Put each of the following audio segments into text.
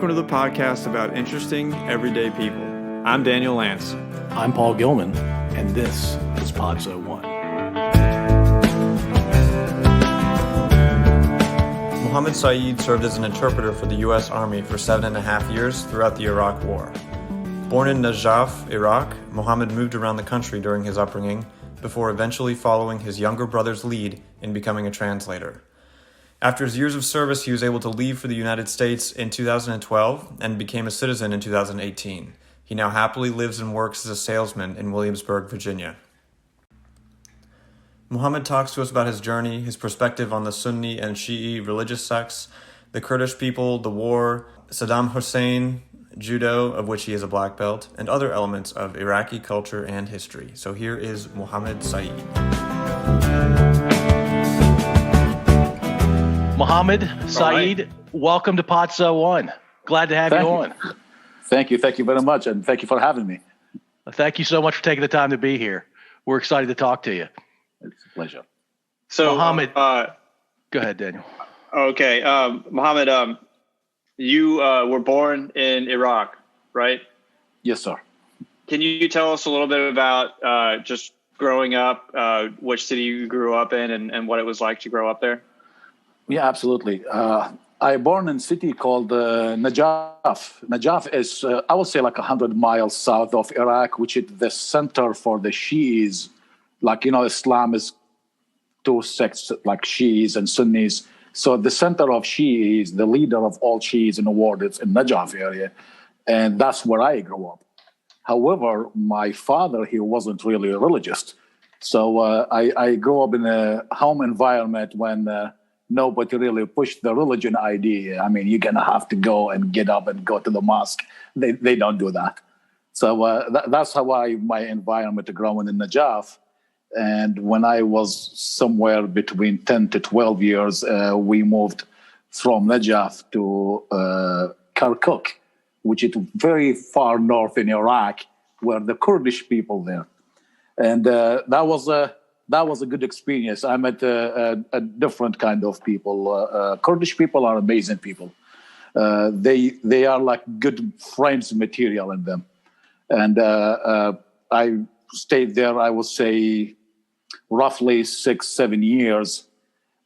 welcome to the podcast about interesting, everyday people. I'm Daniel Lance. I'm Paul Gilman, and this is Podzo 1. Mohammed Saeed served as an interpreter for the U.S. Army for 7.5 years throughout the Iraq War. Born in Najaf, Iraq, Mohammed moved around the country during his upbringing before eventually following his younger brother's lead in becoming a translator. After his years of service, he was able to leave for the United States in 2012 and became a citizen in 2018. He now happily lives and works as a salesman in Williamsburg, Virginia. Mohammed talks to us about his journey, his perspective on the Sunni and Shi'i religious sects, the Kurdish people, the war, Saddam Hussein, Judo, of which he is a black belt, and other elements of Iraqi culture and history. So here is Mohammed Saeed. Mohammed Saeed, welcome to Podzo 1. Glad to have you on. Thank you very much, and thank you for having me. Thank you so much for taking the time to be here. We're excited to talk to you. It's a pleasure. So, Mohammed, go ahead, Daniel. Okay, Mohammed, you were born in Iraq, right? Yes, sir. Can you tell us a little bit about just growing up, which city you grew up in, and what it was like to grow up there? Yeah, absolutely. I born in a city called Najaf. Najaf is, I would say, like 100 miles south of Iraq, which is the center for the Shi'is. Like, Islam is two sects, like Shi'is and Sunnis. So the center of Shi'is, the leader of all Shi'is in the world, is in Najaf area. And that's where I grew up. However, my father, he wasn't really a religious. So I grew up in a home environment when nobody really pushed the religion idea. I mean, you're going to have to go and get up and go to the mosque. They don't do that. So that's how my environment growing in Najaf. And when I was somewhere between 10 to 12 years, we moved from Najaf to Kirkuk, which is very far north in Iraq, where the Kurdish people there. And that was a good experience. I met a different kind of people. Kurdish people are amazing people. They are like good friends material in them. And I stayed there, I would say, roughly 6-7 years.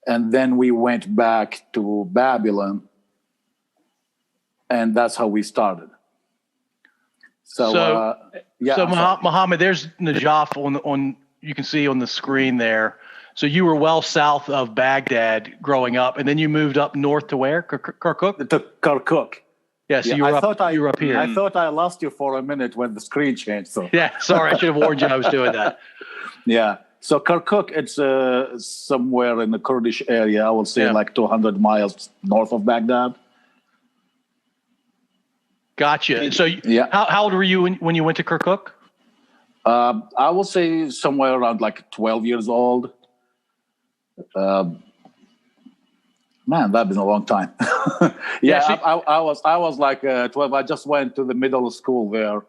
And then we went back to Babylon. And that's how we started. So Mohammed, there's Najaf on you can see on the screen there. So you were well south of Baghdad growing up, and then you moved up north to where? Kirkuk? To Kirkuk. Yeah, so you were up here. I thought I lost you for a minute when the screen changed. So yeah, sorry, I should have warned you I was doing that. Yeah. So Kirkuk, it's somewhere in the Kurdish area. I would say like 200 miles north of Baghdad. Gotcha. So how old were you when you went to Kirkuk? I would say somewhere around like 12 years old. Man, that's been a long time. I was like 12. I just went to the middle school there.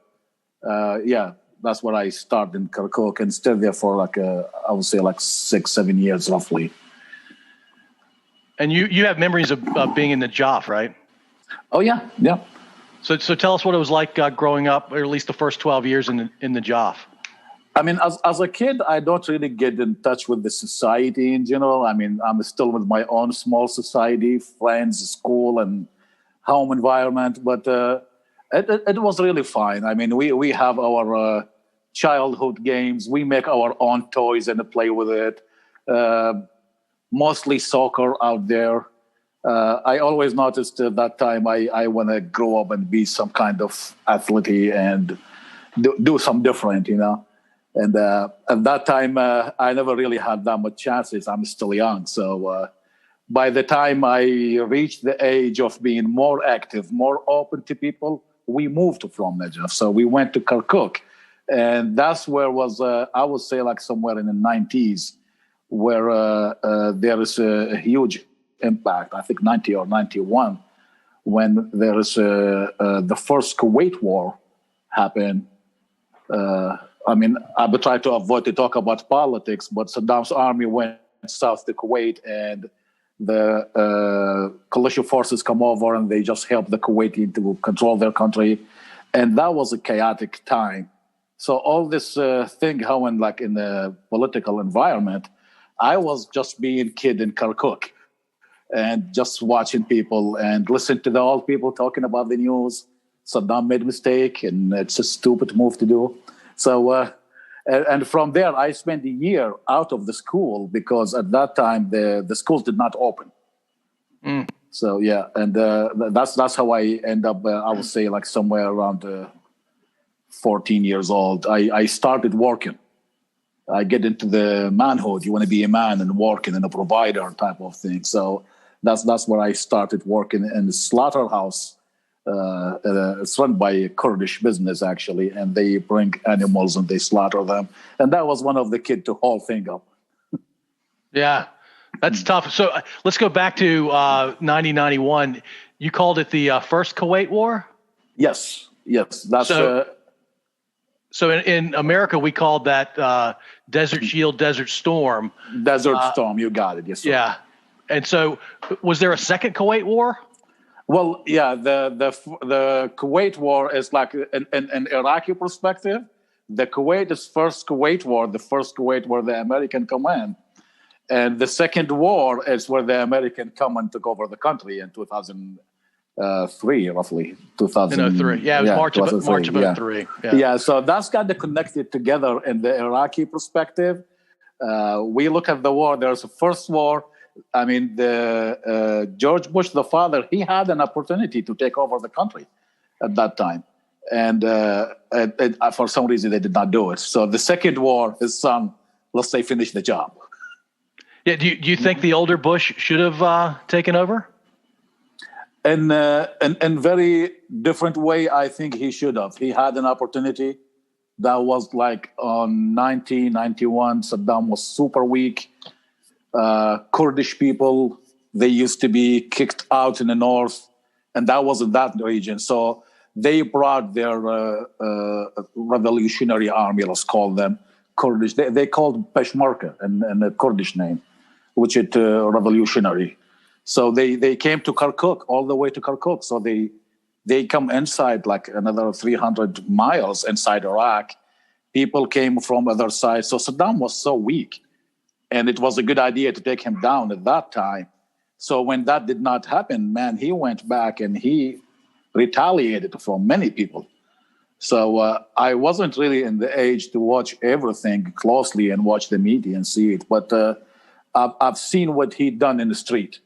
That's where I started in Kirkuk and stayed there for like I would say like 6-7 years roughly. And you have memories of being in Najaf, right? Oh yeah. So tell us what it was like growing up, or at least the first 12 years in Najaf. I mean, as a kid, I don't really get in touch with the society in general. I mean, I'm still with my own small society, friends, school, and home environment. But it was really fine. I mean, we have our childhood games. We make our own toys and play with it. Mostly soccer out there. I always noticed at that time I want to grow up and be some kind of athlete and do some different, And at that time, I never really had that much chances. I'm still young. So by the time I reached the age of being more active, more open to people, we moved from Najaf. So we went to Kirkuk. And that's where was, I would say like somewhere in the 90s, where there is a huge impact, I think 90 or 91, when there is the first Kuwait war happened. I mean, I would try to avoid to talk about politics, but Saddam's army went south to Kuwait, and the coalition forces come over and they just help the Kuwaiti to control their country. And that was a chaotic time. So all this thing going like in the political environment, I was just being kid in Kirkuk and just watching people and listen to the old people talking about the news. Saddam made a mistake and it's a stupid move to do. So, and from there, I spent a year out of the school because at that time the schools did not open. Mm. So yeah, and that's how I end up. I would say like somewhere around 14 years old. I started working. I get into the manhood. You want to be a man and working and a provider type of thing. So that's where I started working in the slaughterhouse. It's run by a Kurdish business actually, and they bring animals and they slaughter them. And that was one of the kid to whole thing up. Yeah, that's tough. So let's go back to 1991. You called it the first Kuwait War? Yes. That's so in America we called that Desert Shield, Desert Storm. Desert Storm. You got it. Yes. Sir. Yeah. And so, was there a second Kuwait War? Well, yeah, the Kuwait War is like an Iraqi perspective. The Kuwait is first Kuwait War, the first Kuwait War the American come in. And the second war is where the American come and took over the country in 2003, roughly. 2003. Yeah, it was March of 2003. Yeah, so that's kind of connected together in the Iraqi perspective. We look at the war, there's a first war. I mean, George Bush, the father, he had an opportunity to take over the country at that time. And for some reason, they did not do it. So the second war, his son, let's say, finished the job. Yeah. Do you think the older Bush should have taken over? In very different way, I think he should have. He had an opportunity. That was like on 1991. Saddam was super weak. Kurdish people, they used to be kicked out in the north, and that was in that region. So they brought their revolutionary army, let's call them Kurdish. They called Peshmerga and a Kurdish name, which is revolutionary. So they came to Kirkuk, all the way to Kirkuk. So they come inside like another 300 miles inside Iraq. People came from other sides. So Saddam was so weak. And it was a good idea to take him down at that time. So when that did not happen, man, he went back and he retaliated from many people. So I wasn't really in the age to watch everything closely and watch the media and see it. But I've seen what he done in the street.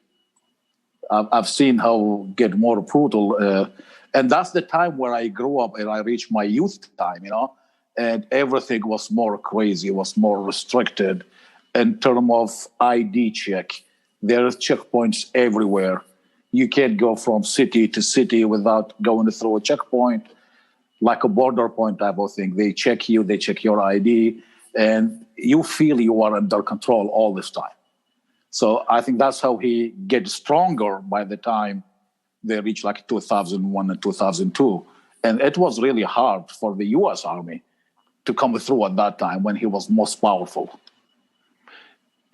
I've seen how get more brutal. And that's the time where I grew up and I reached my youth time, and everything was more crazy, was more restricted. In terms of ID check, there are checkpoints everywhere. You can't go from city to city without going through a checkpoint, like a border point type of thing. They check you, they check your ID, and you feel you are under control all this time. So I think that's how he gets stronger by the time they reach like 2001 and 2002. And it was really hard for the U.S. Army to come through at that time when he was most powerful.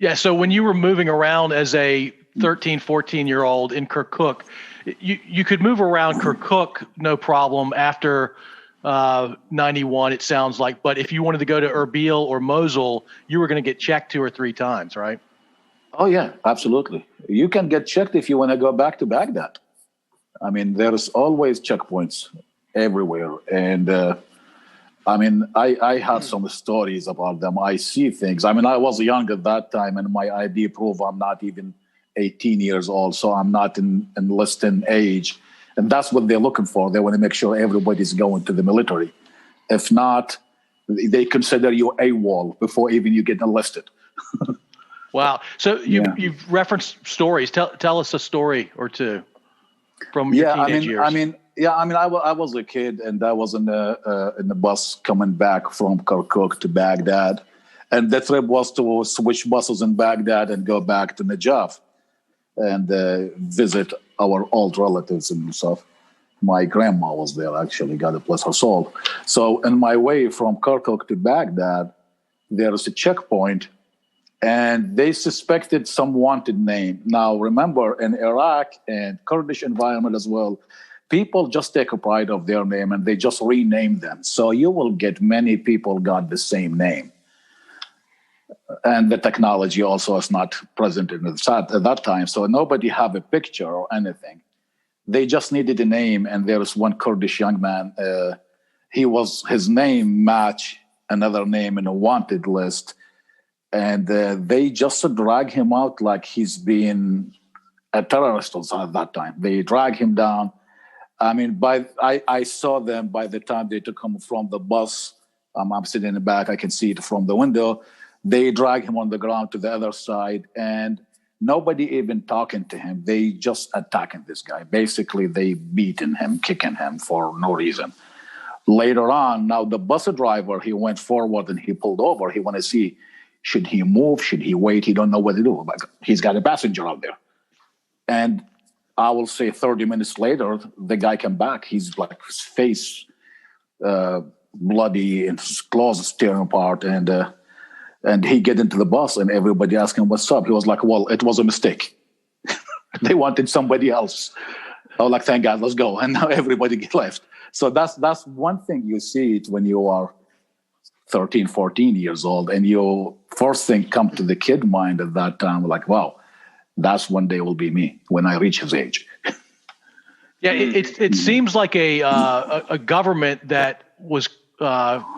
Yeah, so when you were moving around as a 13, 14-year-old in Kirkuk, you could move around Kirkuk no problem after 91, it sounds like. But if you wanted to go to Erbil or Mosul, you were going to get checked 2 or 3 times, right? Oh, yeah, absolutely. You can get checked if you want to go back to Baghdad. I mean, there's always checkpoints everywhere. And I had some stories about them. I see things. I mean, I was young at that time, and my ID prove I'm not even 18 years old, so I'm not in enlisting age. And that's what they're looking for. They want to make sure everybody's going to the military. If not, they consider you AWOL before even you get enlisted. Wow. So you've referenced stories. Tell us a story or two from your teenage years. I was a kid, and I was in the bus coming back from Kirkuk to Baghdad. And the trip was to switch buses in Baghdad and go back to Najaf and visit our old relatives and stuff. My grandma was there, actually, God bless her soul. So in my way from Kirkuk to Baghdad, there is a checkpoint and they suspected some wanted name. Now, remember, in Iraq and Kurdish environment as well, people just take a pride of their name and they just rename them. So you will get many people got the same name. And the technology also is not present at that time. So nobody have a picture or anything. They just needed a name. And there was one Kurdish young man. His name matched another name in a wanted list. And they just drag him out like he's been a terrorist at that time. They drag him down. I mean, I saw them by the time they took him from the bus. I'm sitting in the back. I can see it from the window. They drag him on the ground to the other side, and nobody even talking to him. They just attacking this guy. Basically, they beating him, kicking him for no reason. Later on, now the bus driver, he went forward and he pulled over. He want to see, should he move? Should he wait? He don't know what to do. Like, he's got a passenger out there. And I will say 30 minutes later, the guy came back. He's like, his face bloody and his clothes tearing apart. And he get into the bus and everybody asked him, what's up? He was like, well, it was a mistake. They wanted somebody else. I was like, thank God, let's go. And now everybody get left. So that's one thing you see it when you are 13, 14 years old. And your first thing come to the kid mind at that time, like, wow, that's one day will be me when I reach his age. Yeah, it seems like a government that was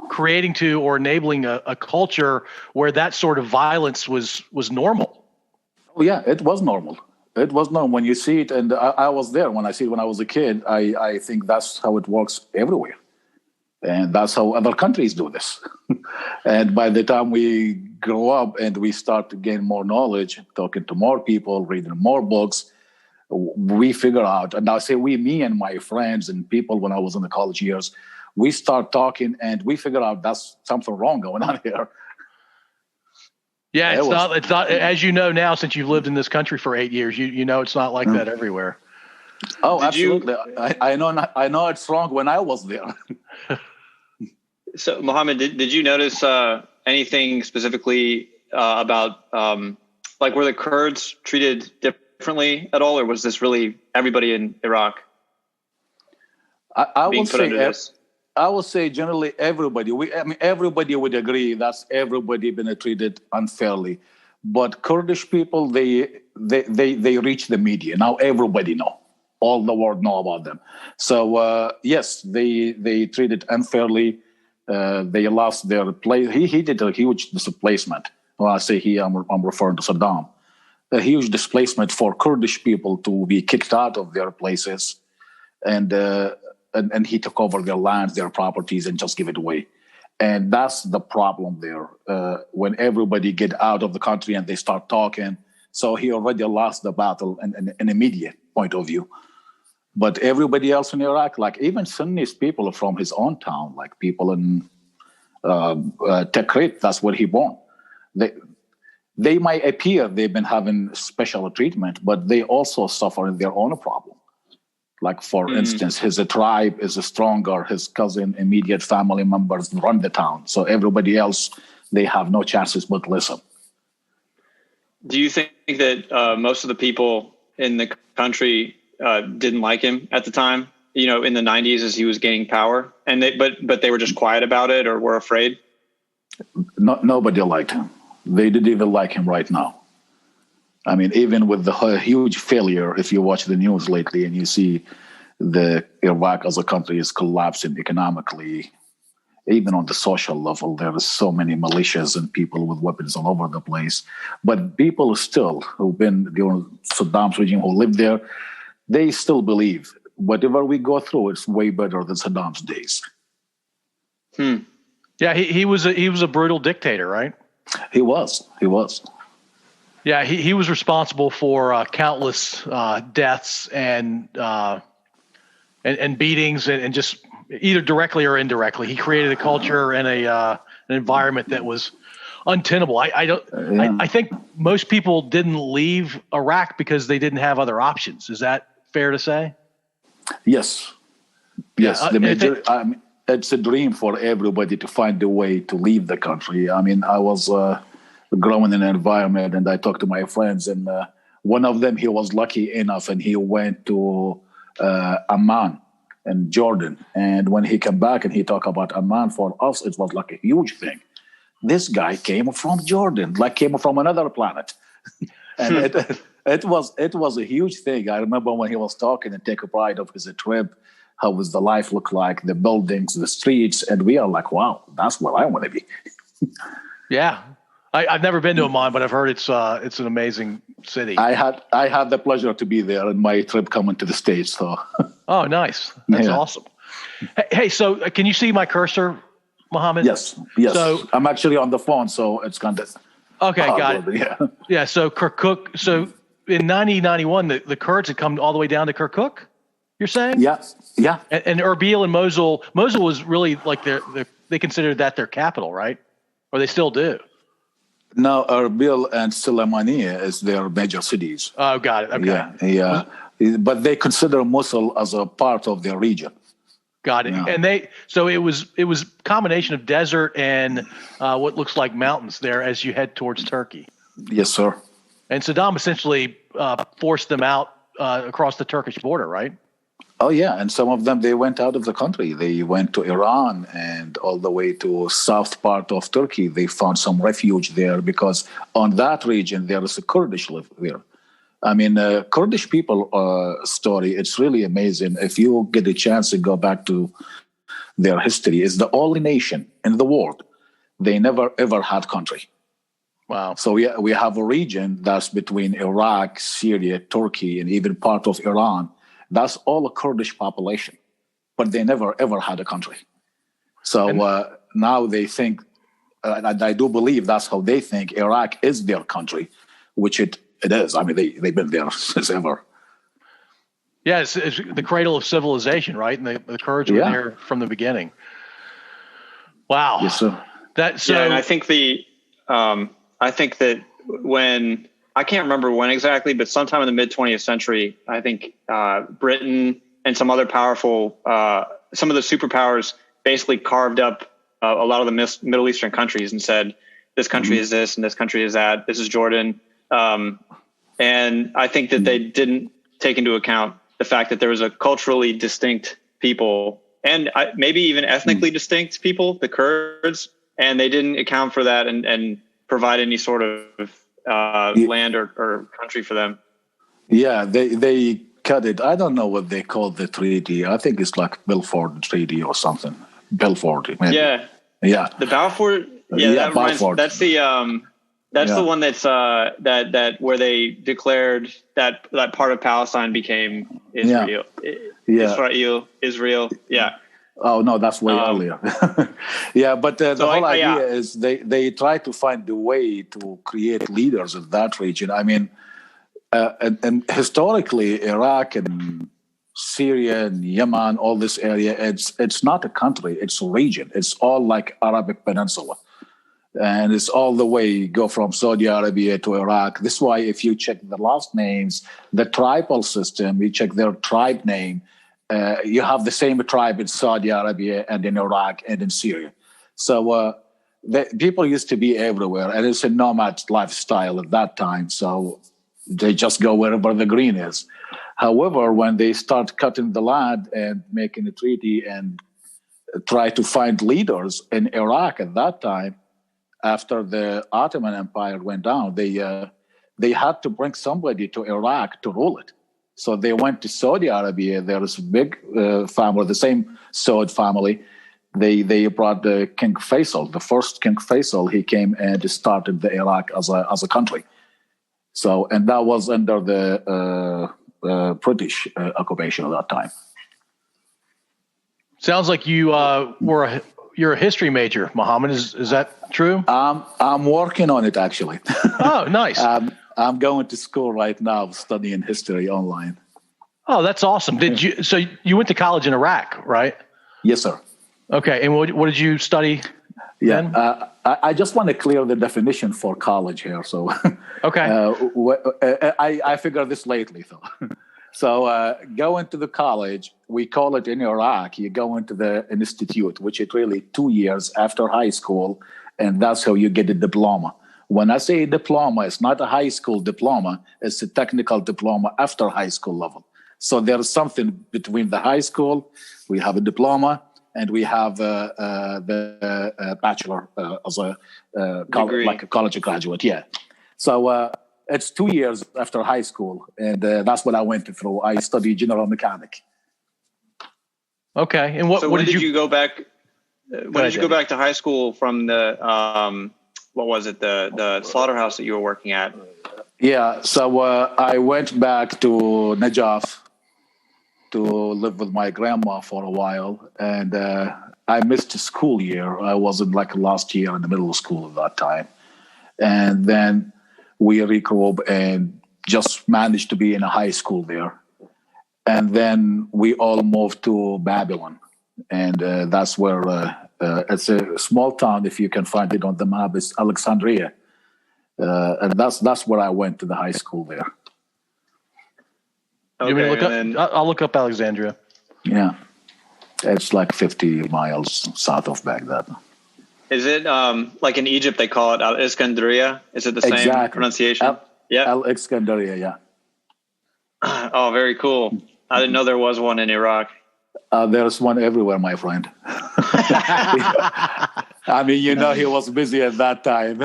creating to or enabling a culture where that sort of violence was normal. Oh yeah, it was normal. It was normal when you see it, and I was there when I see it when I was a kid. I think that's how it works everywhere, and that's how other countries do this. And by the time we grow up and we start to gain more knowledge, talking to more people, reading more books, we figure out. And I say we, me and my friends and people when I was in the college years, we start talking and we figure out that's something wrong going on here. Yeah, it's not, as you know now, since you've lived in this country for 8 years, you know it's not like that everywhere. Oh, absolutely. I know it's wrong when I was there. So, Mohammed, did you notice anything specifically about, like, were the Kurds treated differently at all, or was this really everybody in Iraq? I would say generally everybody. Everybody would agree that's everybody been treated unfairly. But Kurdish people, they reach the media now. Everybody know, all the world know about them. So yes, they treated unfairly. They lost their place. He did a huge displacement. When I say he, I'm referring to Saddam. A huge displacement for Kurdish people to be kicked out of their places, and he took over their lands, their properties, and just give it away. And that's the problem there. When everybody get out of the country and they start talking, so he already lost the battle in an immediate point of view. But everybody else in Iraq, like even Sunni people from his own town, like people in Tikrit, that's where he born. They might appear they've been having special treatment, but they also suffer in their own problem. Like, for instance, his tribe is stronger. His cousin, immediate family members run the town. So everybody else, they have no chances but listen. Do you think that most of the people in the country didn't like him at the time, in the 90s as he was gaining power? And but they were just quiet about it or were afraid? Nobody liked him. They didn't even like him right now. I mean, even with the huge failure, if you watch the news lately and you see the Iraq as a country is collapsing economically, even on the social level, there are so many militias and people with weapons all over the place. But people still who've been during Saddam's regime, who lived there, they still believe whatever we go through, it's way better than Saddam's days. Yeah, he was a brutal dictator, right? He was. Yeah, he was responsible for countless deaths and beatings and just either directly or indirectly. He created a culture and an environment that was untenable. I think most people didn't leave Iraq because they didn't have other options. Is that fair to say? Yes. It's a dream for everybody to find a way to leave the country. I mean, I was growing in an environment, and I talked to my friends, and one of them, he was lucky enough, and he went to Amman in Jordan. And when he came back and he talked about Amman, for us, it was like a huge thing. This guy came from Jordan, like came from another planet. And it was a huge thing. I remember when he was talking and take a pride of his trip, how was the life look like, the buildings, the streets, and we are like, wow, that's where I want to be. Yeah, I've never been to Amman, but I've heard it's an amazing city. I had the pleasure to be there in my trip coming to the States. So. Oh, nice. That's awesome. Hey, so can you see my cursor, Mohammed? Yes. So I'm actually on the phone, so it's kind of. Okay, got it. Yeah. So Kirkuk. So in 1991, the Kurds had come all the way down to Kirkuk. You're saying? Yeah. And Erbil and Mosul was really like they considered that their capital, right? Or they still do. No, Erbil and Suleimania is their major cities. Oh, got it. Okay. Yeah. But they consider Mosul as a part of their region. Got it. Yeah. And it was combination of desert and what looks like mountains there as you head towards Turkey. Yes, sir. And Saddam essentially forced them out across the Turkish border, right? Oh, yeah. And some of them, they went out of the country. They went to Iran and all the way to south part of Turkey. They found some refuge there because on that region, there is a Kurdish live there. I mean, Kurdish people story, it's really amazing. If you get a chance to go back to their history, it's the only nation in the world. They never, ever had country. Wow. So we have a region that's between Iraq, Syria, Turkey, and even part of Iran. That's all a Kurdish population, but they never, ever had a country. So now they think, and I do believe that's how they think, Iraq is their country, which it is. I mean, they've been there since ever. Yeah, it's the cradle of civilization, right? And the Kurds were there from the beginning. Wow. Yes, sir. And I think that when I can't remember when exactly, but sometime in the mid 20th century, I think Britain and some other powerful, some of the superpowers basically carved up a lot of the Middle Eastern countries and said, this country is this and this country is that. This is Jordan. And I think that they didn't take into account the fact that there was a culturally distinct people and maybe even ethnically distinct people, the Kurds, and they didn't account for that and provide any sort of land or country for them. Yeah, they cut it. I don't know what they call the treaty. I think it's like Balfour Treaty or something. Balfour. Maybe. Yeah. The Balfour. Balfour. That's the the one that's that where they declared that part of Palestine became Israel. Israel. Yeah. Oh no, that's way earlier. Yeah, but the whole idea is they try to find a way to create leaders in that region. I mean, and historically, Iraq and Syria and Yemen, all this area, it's not a country; it's a region. It's all like Arabic Peninsula, and it's all the way go from Saudi Arabia to Iraq. This is why if you check the last names, the tribal system, you check their tribe name. You have the same tribe in Saudi Arabia and in Iraq and in Syria. So people used to be everywhere, and it's a nomad lifestyle at that time. So they just go wherever the green is. However, when they start cutting the land and making a treaty and try to find leaders in Iraq at that time, after the Ottoman Empire went down, they had to bring somebody to Iraq to rule it. So they went to Saudi Arabia. There is a big family, the same Saud family. They brought the King Faisal, the first King Faisal. He came and started the Iraq as a country. So, and that was under the British occupation at that time. Sounds like you you're a history major, Mohammed. Is that true? I'm working on it actually. Oh, nice. I'm going to school right now, studying history online. Oh, that's awesome. So you went to college in Iraq, right? Yes, sir. Okay. And what did you study? Yeah. I just want to clear the definition for college here. So, okay. I figured this lately, though. So going to the college, we call it in Iraq, you go into the institute, which is really 2 years after high school, and that's how you get a diploma. When I say diploma, it's not a high school diploma. It's a technical diploma after high school level. So there's something between the high school, we have a diploma, and we have the bachelor as a like a college graduate. Yeah. So it's 2 years after high school, and that's what I went through. I studied general mechanic. Okay. And what did you go back? When did you go back to high school from the what was it, the slaughterhouse that you were working at? Yeah. So I went back to Najaf to live with my grandma for a while, and I missed a school year. I was in like last year in the middle of school at that time, and then we regrouped and just managed to be in a high school there, and then we all moved to Babylon, and that's where it's a small town. If you can find it on the map, it's Alexandria, and that's where I went to the high school there. Okay, I'll look up Alexandria. Yeah, it's like 50 miles south of Baghdad. Is it like in Egypt they call it Al-Iskandariya? Is it the same pronunciation? Yeah, Al-Iskandariya. Yeah. Oh, very cool. I didn't know there was one in Iraq. There's one everywhere, my friend. I mean, he was busy at that time.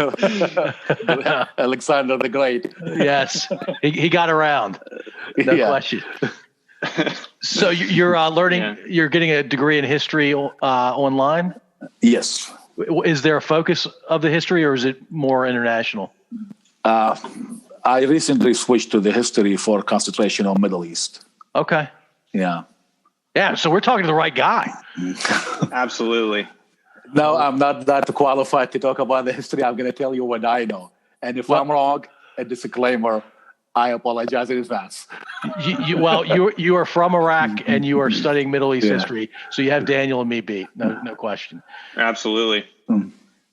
Alexander the Great. Yes, he got around. No question. So you're learning, you're getting a degree in history online? Yes. Is there a focus of the history, or is it more international? I recently switched to the history for concentration on Middle East. Okay. Yeah. Yeah, so we're talking to the right guy. Absolutely. No, I'm not that qualified to talk about the history. I'm going to tell you what I know. And if I'm wrong, a disclaimer, I apologize in advance. You are from Iraq and you are studying Middle East history, so you have Daniel and me beat. No question. Absolutely.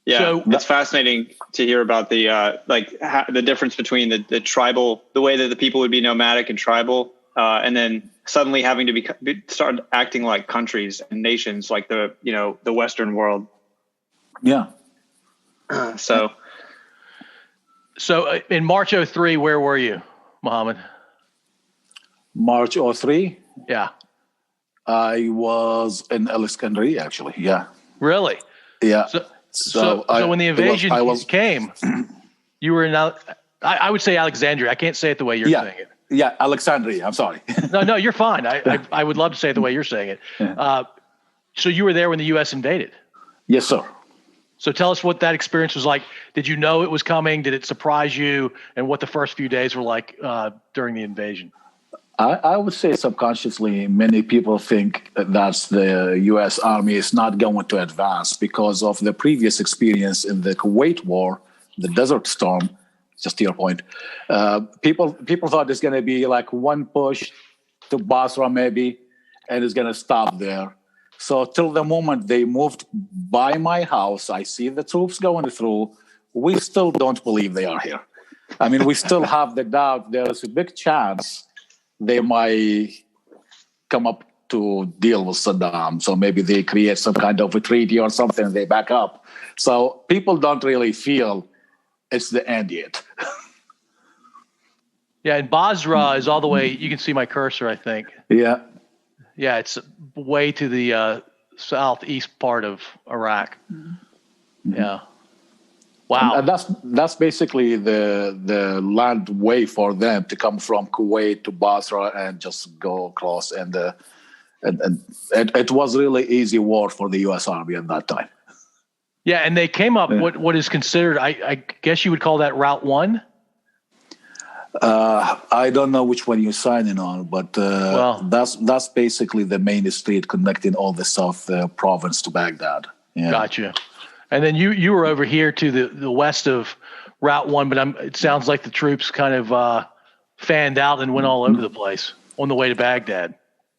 Yeah, so, it's fascinating to hear about the the difference between the tribal, the way that the people would be nomadic and tribal, and then suddenly having to start acting like countries and nations, like the Western world. Yeah. So in March 2003, where were you, Mohammed? March 2003? Yeah. I was in Alexandria, actually. Yeah. Really? Yeah. So when the invasion came, you were in, I would say Alexandria. I can't say it the way you're saying it. Yeah, Alexandria. I'm sorry. No, you're fine. I would love to say it the way you're saying it. Yeah. So you were there when the U.S. invaded? Yes, sir. So tell us what that experience was like. Did you know it was coming? Did it surprise you? And what the first few days were like during the invasion? I would say subconsciously, many people think that the U.S. Army is not going to advance because of the previous experience in the Kuwait War, the Desert Storm. Just to your point, people thought it's going to be like one push to Basra maybe, and it's going to stop there. So till the moment they moved by my house, I see the troops going through. We still don't believe they are here. I mean, we still have the doubt there is a big chance they might come up to deal with Saddam. So maybe they create some kind of a treaty or something and they back up. So people don't really feel it's the end yet. Yeah, and Basra is all the way, you can see my cursor, I think. Yeah. Yeah, it's way to the southeast part of Iraq. Mm-hmm. Yeah. Wow. And that's basically the land way for them to come from Kuwait to Basra and just go across. And it was really easy war for the U.S. Army at that time. Yeah, and they came up what is considered, I guess you would call that Route 1? I don't know which one you're signing on, but that's basically the main street connecting all the South province to Baghdad. Yeah. Gotcha. And then you were over here to the west of Route 1, but it sounds like the troops kind of fanned out and went all over the place on the way to Baghdad.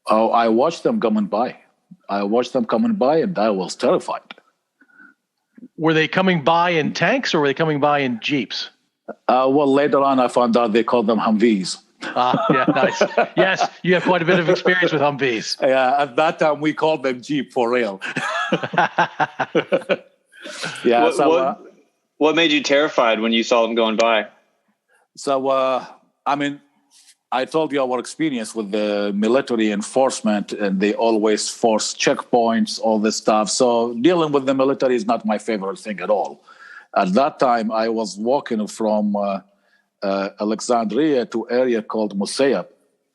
Oh, I watched them coming by. And I was terrified. Were they coming by in tanks or were they coming by in Jeeps? Well, later on, I found out they called them Humvees. Yeah, nice. Yes, you have quite a bit of experience with Humvees. Yeah, at that time, we called them Jeep for real. Yeah. What made you terrified when you saw them going by? So, I told you our experience with the military enforcement, and they always force checkpoints, all this stuff. So dealing with the military is not my favorite thing at all. At that time, I was walking from Alexandria to area called Musayab.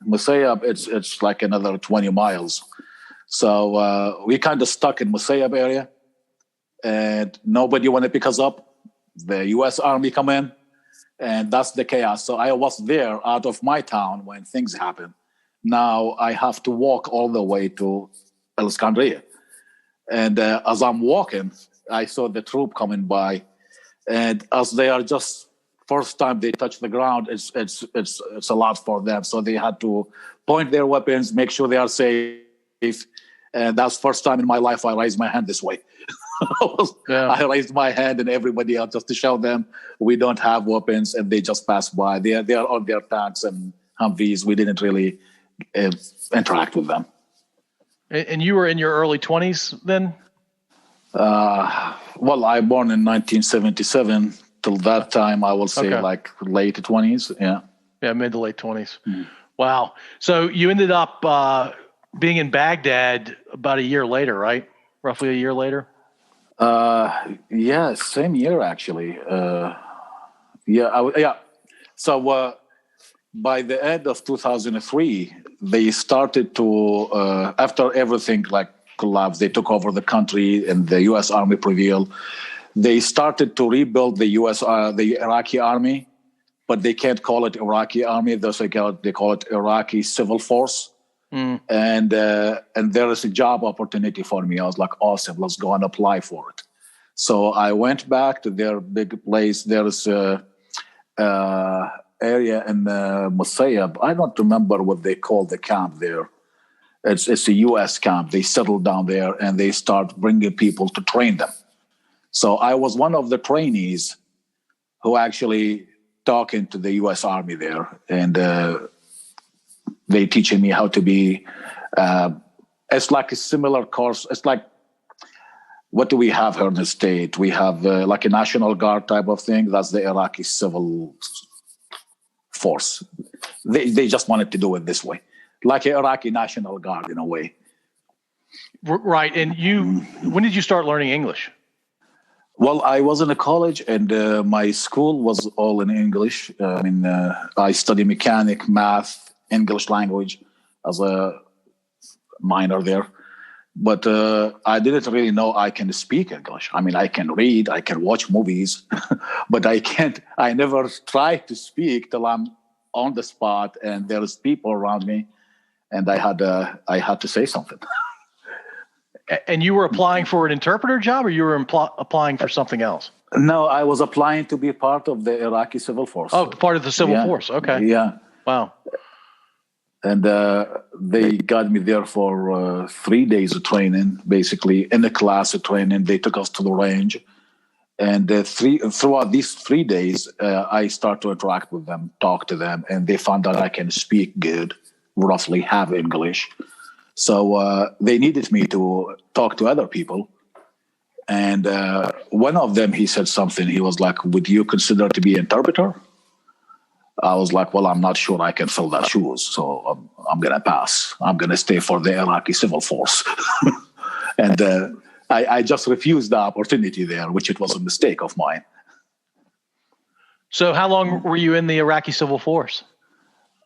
Musayab, it's like another 20 miles. So we kind of stuck in Musayab area, and nobody want to pick us up. The U.S. Army come in, and that's the chaos. So I was there out of my town when things happen. Now I have to walk all the way to Alexandria. And as I'm walking, I saw the troop coming by. And as they are just first time they touch the ground, it's a lot for them. So they had to point their weapons, make sure they are safe. And that's first time in my life I raised my hand this way. I raised my hand and everybody else just to show them we don't have weapons, and they just pass by. They are on their tanks and Humvees. We didn't really interact with them. And you were in your early 20s then? Well, I born in 1977. Till that time, I will say like late 20s. Yeah, mid to late 20s. Wow. So you ended up being in Baghdad about a year later, right? Roughly a year later? Yeah, same year actually. So by the end of 2003, they started to after everything like collapsed, they took over the country and the U.S. Army prevailed. They started to rebuild the the Iraqi army, but they can't call it Iraqi army. They call it Iraqi civil force. And there is a job opportunity for me. I was like, awesome, let's go and apply for it. So I went back to their big place. There is a area in Musayab. I don't remember what they call the camp there. It's a U.S. camp. They settled down there and they start bringing people to train them. So I was one of the trainees who actually talking to the U.S. Army there, and they teaching me how to be. It's like a similar course. It's like, what do we have here in the state? We have like a National Guard type of thing. That's the Iraqi civil force. They just wanted to do it this way, like an Iraqi National Guard in a way. Right. And when did you start learning English? Well, I was in a college, and my school was all in English. I studied mechanic, math, English language as a minor there. But I didn't really know I can speak English. I mean, I can read, I can watch movies, but I never tried to speak till I'm on the spot and there's people around me and I had to say something. And you were applying for an interpreter job, or you were applying for something else? No, I was applying to be part of the Iraqi civil force. Oh, part of the civil force. Okay. Yeah. Wow. And they got me there for 3 days of training, basically in a class of training. They took us to the range. And throughout these 3 days, I started to interact with them, talk to them, and they found out I can speak good, roughly have English. So they needed me to talk to other people. And one of them, he said something. He was like, would you consider to be an interpreter? I was like, well, I'm not sure I can fill that shoes. So I'm going to pass. I'm going to stay for the Iraqi civil force. And I just refused the opportunity there, which it was a mistake of mine. So how long were you in the Iraqi civil force?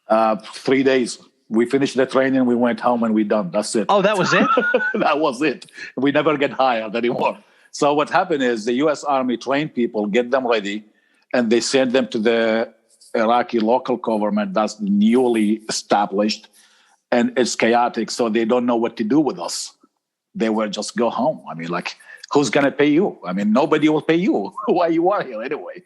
3 days. We finished the training, we went home, and we done. That's it. Oh, that was it? That was it. We never get hired anymore. So what happened is the U.S. Army trained people, get them ready, and they send them to the Iraqi local government that's newly established, and it's chaotic, so they don't know what to do with us. They will just go home. I mean, like, who's going to pay you? I mean, nobody will pay you. Why you are here anyway?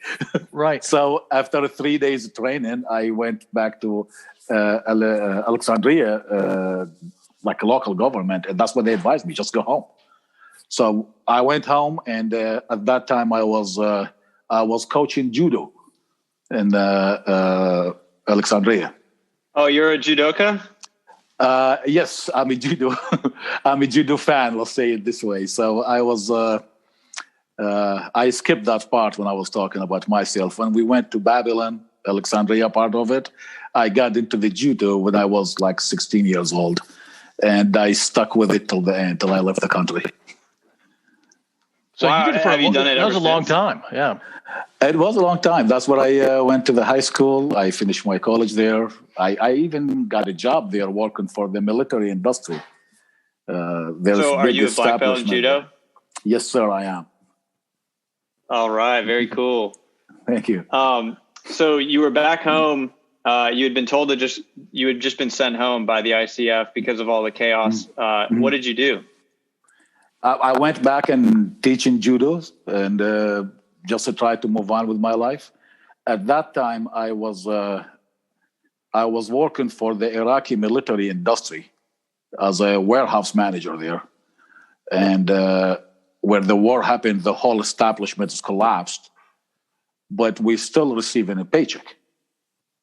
Right. So after 3 days of training, I went back to Alexandria, like a local government, and that's what they advised me, just go home. So I went home, and at that time I was coaching judo in Alexandria. Oh, you're a judoka? Yes, I'm a judo. I'm a judo fan. Let's say it this way. So I was I skipped that part when I was talking about myself. When we went to Babylon, Alexandria part of it, I got into the judo when I was like 16 years old. And I stuck with it till the end, till I left the country. So wow, you did it for have you done it? That was a long since? time. Yeah. It was a long time. That's where I went to the high school. I finished my college there. I even got a job there working for the military industry. So are you a black belt in judo? Yes, sir, I am. All right, very cool. Thank you. So you were back home. You had been told that you had just been sent home by the ICF because of all the chaos. What did you do? I went back and teaching judo and just to try to move on with my life. At that time, I was working for the Iraqi military industry as a warehouse manager there. And where the war happened, the whole establishment collapsed, but we're still receiving a paycheck.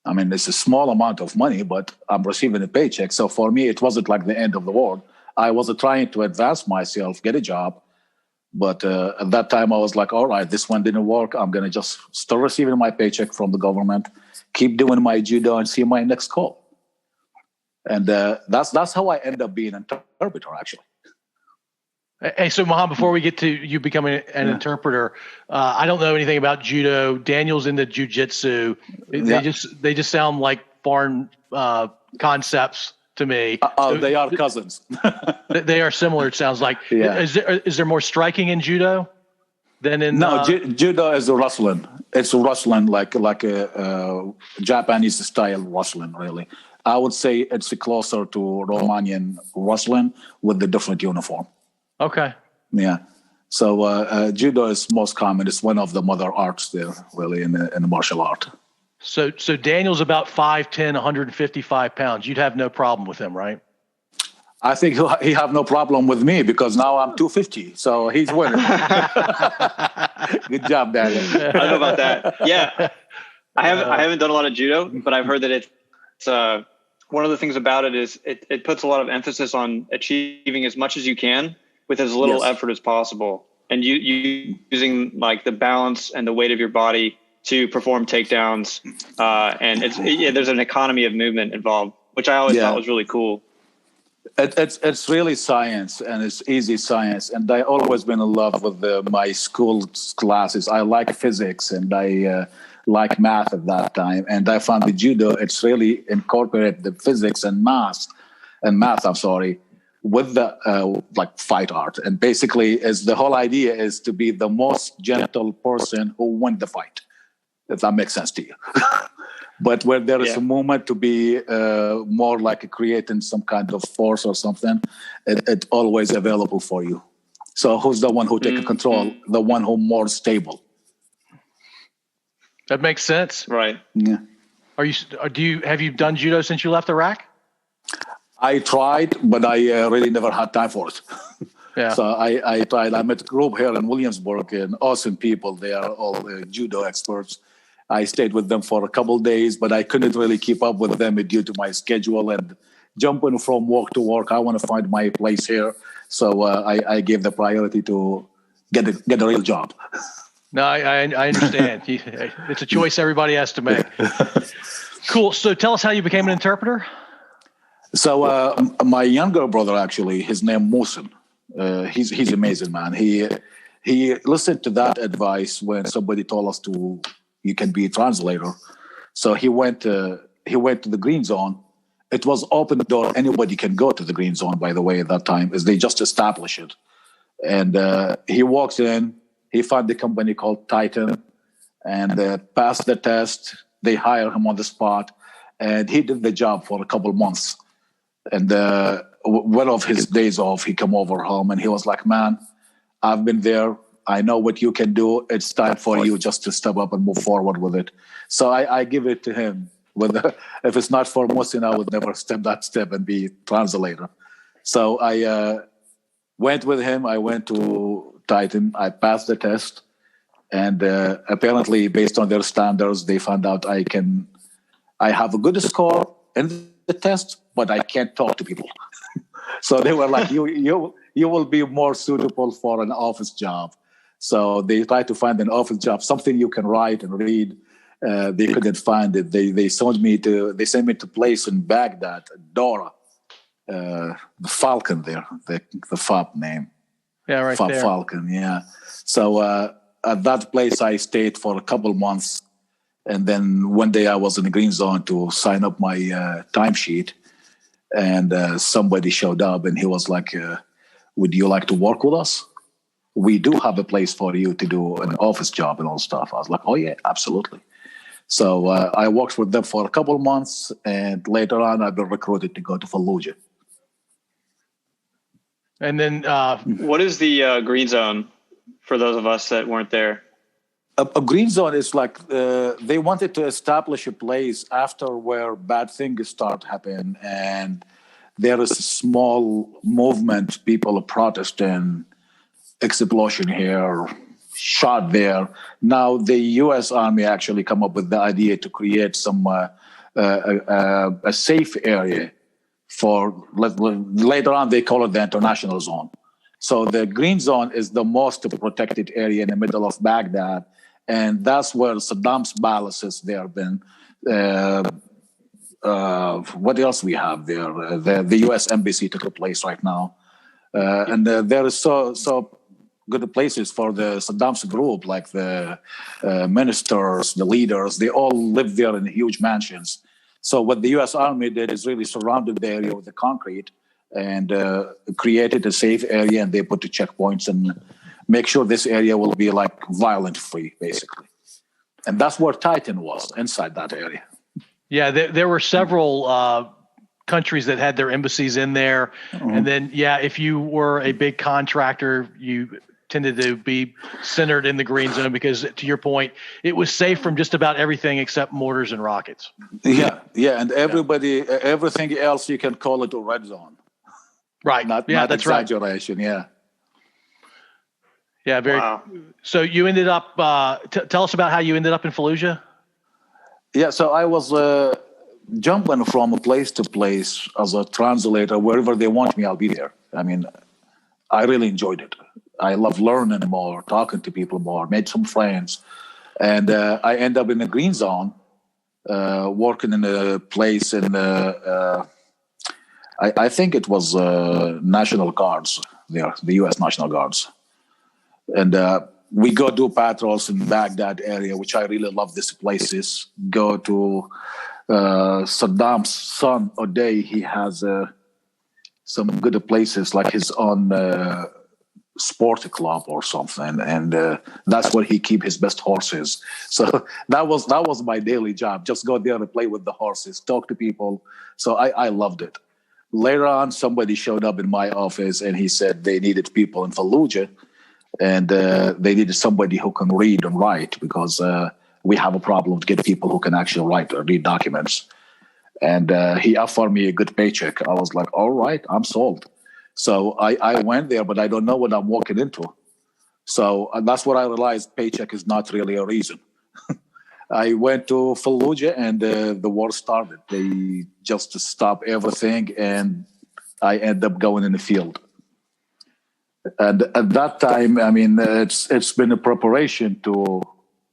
I mean, it's a small amount of money, but I'm receiving a paycheck. So for me, it wasn't like the end of the world. I was trying to advance myself, get a job. But at that time, I was like, all right, this one didn't work. I'm going to just start receiving my paycheck from the government, keep doing my judo, and see my next call. And that's how I ended up being an interpreter, actually. Hey, so Mohammed, before we get to you becoming an interpreter, I don't know anything about judo. Daniel's into jujitsu. They just sound like foreign concepts to me. So, they are cousins. They are similar. It sounds like. Yeah. Is there more striking in judo than in? No, judo is wrestling. It's wrestling like a Japanese style wrestling. Really, I would say it's closer to Romanian wrestling with the different uniform. Okay. Yeah. So judo is most common. It's one of the mother arts there, really, in the martial art. So Daniel's about 5'10", 155 pounds. You'd have no problem with him, right? I think he have no problem with me because now I'm 250. So he's winning. Good job, Daniel. I don't know about that. Yeah. I haven't done a lot of judo, but I've heard that it's one of the things about it is it puts a lot of emphasis on achieving as much as you can with as little effort as possible. And you using like the balance and the weight of your body to perform takedowns. And there's an economy of movement involved, which I always thought was really cool. It's really science, and it's easy science. And I always been in love with my school classes. I like physics and I like math at that time. And I found the judo, it's really incorporated the physics and math, with the like fight art. And basically the whole idea is to be the most gentle person who won the fight, if that makes sense to you. But where there is a movement to be more like creating some kind of force or something, it's always available for you. So who's the one who take control? The one who more stable. That makes sense. Right. Yeah. Have you done judo since you left Iraq? I tried, but I really never had time for it. Yeah. So I tried. I met a group here in Williamsburg, and awesome people. They are all judo experts. I stayed with them for a couple of days, but I couldn't really keep up with them due to my schedule and jumping from work to work. I want to find my place here. So I gave the priority to get a real job. No, I understand. It's a choice everybody has to make. Cool. So tell us how you became an interpreter. So my younger brother, actually, his name Mohsen. He's amazing, man. He listened to that advice when somebody told us you can be a translator. So he went to the green zone. It was open door. Anybody can go to the green zone, by the way, at that time, as they just established it. And he walks in. He found the company called Titan and passed the test. They hired him on the spot. And he did the job for a couple months. And one of his days off, he come over home and he was like, man, I've been there. I know what you can do. It's time for you just to step up and move forward with it. So I give it to him. If it's not for Mohsen, I would never step that step and be translator. So I went with him. I went to Titan. I passed the test. And apparently, based on their standards, they found out I have a good score in the test, but I can't talk to people. So they were like, you will be more suitable for an office job. So they tried to find an office job, something you can write and read. They couldn't find it. They sent me to a place in Baghdad, Dora, the Falcon there, the FOB name. Yeah, right FOB there. Falcon, yeah. So at that place I stayed for a couple months. And then one day I was in the green zone to sign up my timesheet. And somebody showed up and he was like, would you like to work with us? We do have a place for you to do an office job and all stuff. I was like, oh yeah, absolutely. So I worked with them for a couple of months, and later on I've been recruited to go to Fallujah. And then what is the green zone for those of us that weren't there? A green zone is like they wanted to establish a place after where bad things start happening, and there is a small movement, people are protesting, explosion here, shot there. Now the U.S. Army actually come up with the idea to create some a safe area for later on they call it the international zone. So the green zone is the most protected area in the middle of Baghdad, and that's where Saddam's palace is there. Then what else we have there? The U.S. embassy took a place right now, and there is so good places for the Saddam's group, like the ministers, the leaders. They all live there in huge mansions. So what the U.S. Army did is really surrounded the area with the concrete and created a safe area, and they put the checkpoints and make sure this area will be like violent free, basically. And that's where Titan was, inside that area. Yeah, there were several countries that had their embassies in there. Mm-hmm. And then, yeah, if you were a big contractor, you tended to be centered in the green zone because, to your point, it was safe from just about everything except mortars and rockets. Yeah, and everything else you can call it a red zone. Right. Not that's exaggeration. Right. Yeah, very. Wow. So you ended up. Tell us about how you ended up in Fallujah. Yeah, so I was jumping from place to place as a translator. Wherever they want me, I'll be there. I mean, I really enjoyed it. I love learning more, talking to people more, made some friends. And I end up in the green zone, working in a place in, I think it was National Guards there, the U.S. National Guards. And we go do patrols in Baghdad area, which I really love these places. Go to Saddam's son, O'Day. He has some good places like his own sport club or something, and that's where he keep his best horses. So that was my daily job. Just go there and play with the horses, talk to people. So I loved it. Later on, somebody showed up in my office and he said they needed people in Fallujah. And they needed somebody who can read and write because we have a problem to get people who can actually write or read documents. And he offered me a good paycheck. I was like, all right, I'm sold. So I went there, but I don't know what I'm walking into. So that's what I realized, paycheck is not really a reason. I went to Fallujah and the war started. They just stopped everything and I ended up going in the field. And at that time, I mean, it's been a preparation to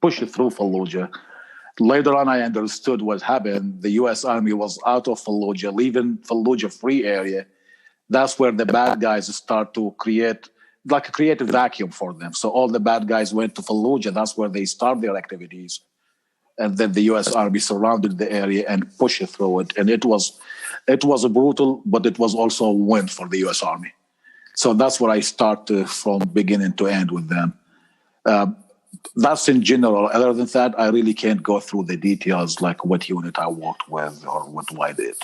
push it through Fallujah. Later on, I understood what happened. The U.S. Army was out of Fallujah, leaving Fallujah free area. That's where the bad guys start to create a vacuum for them. So all the bad guys went to Fallujah. That's where they start their activities. And then the U.S. Army surrounded the area and pushed it through it. And it was a brutal, but it was also a win for the U.S. Army. So that's where I start from beginning to end with them. That's in general. Other than that, I really can't go through the details like what unit I worked with or what I did.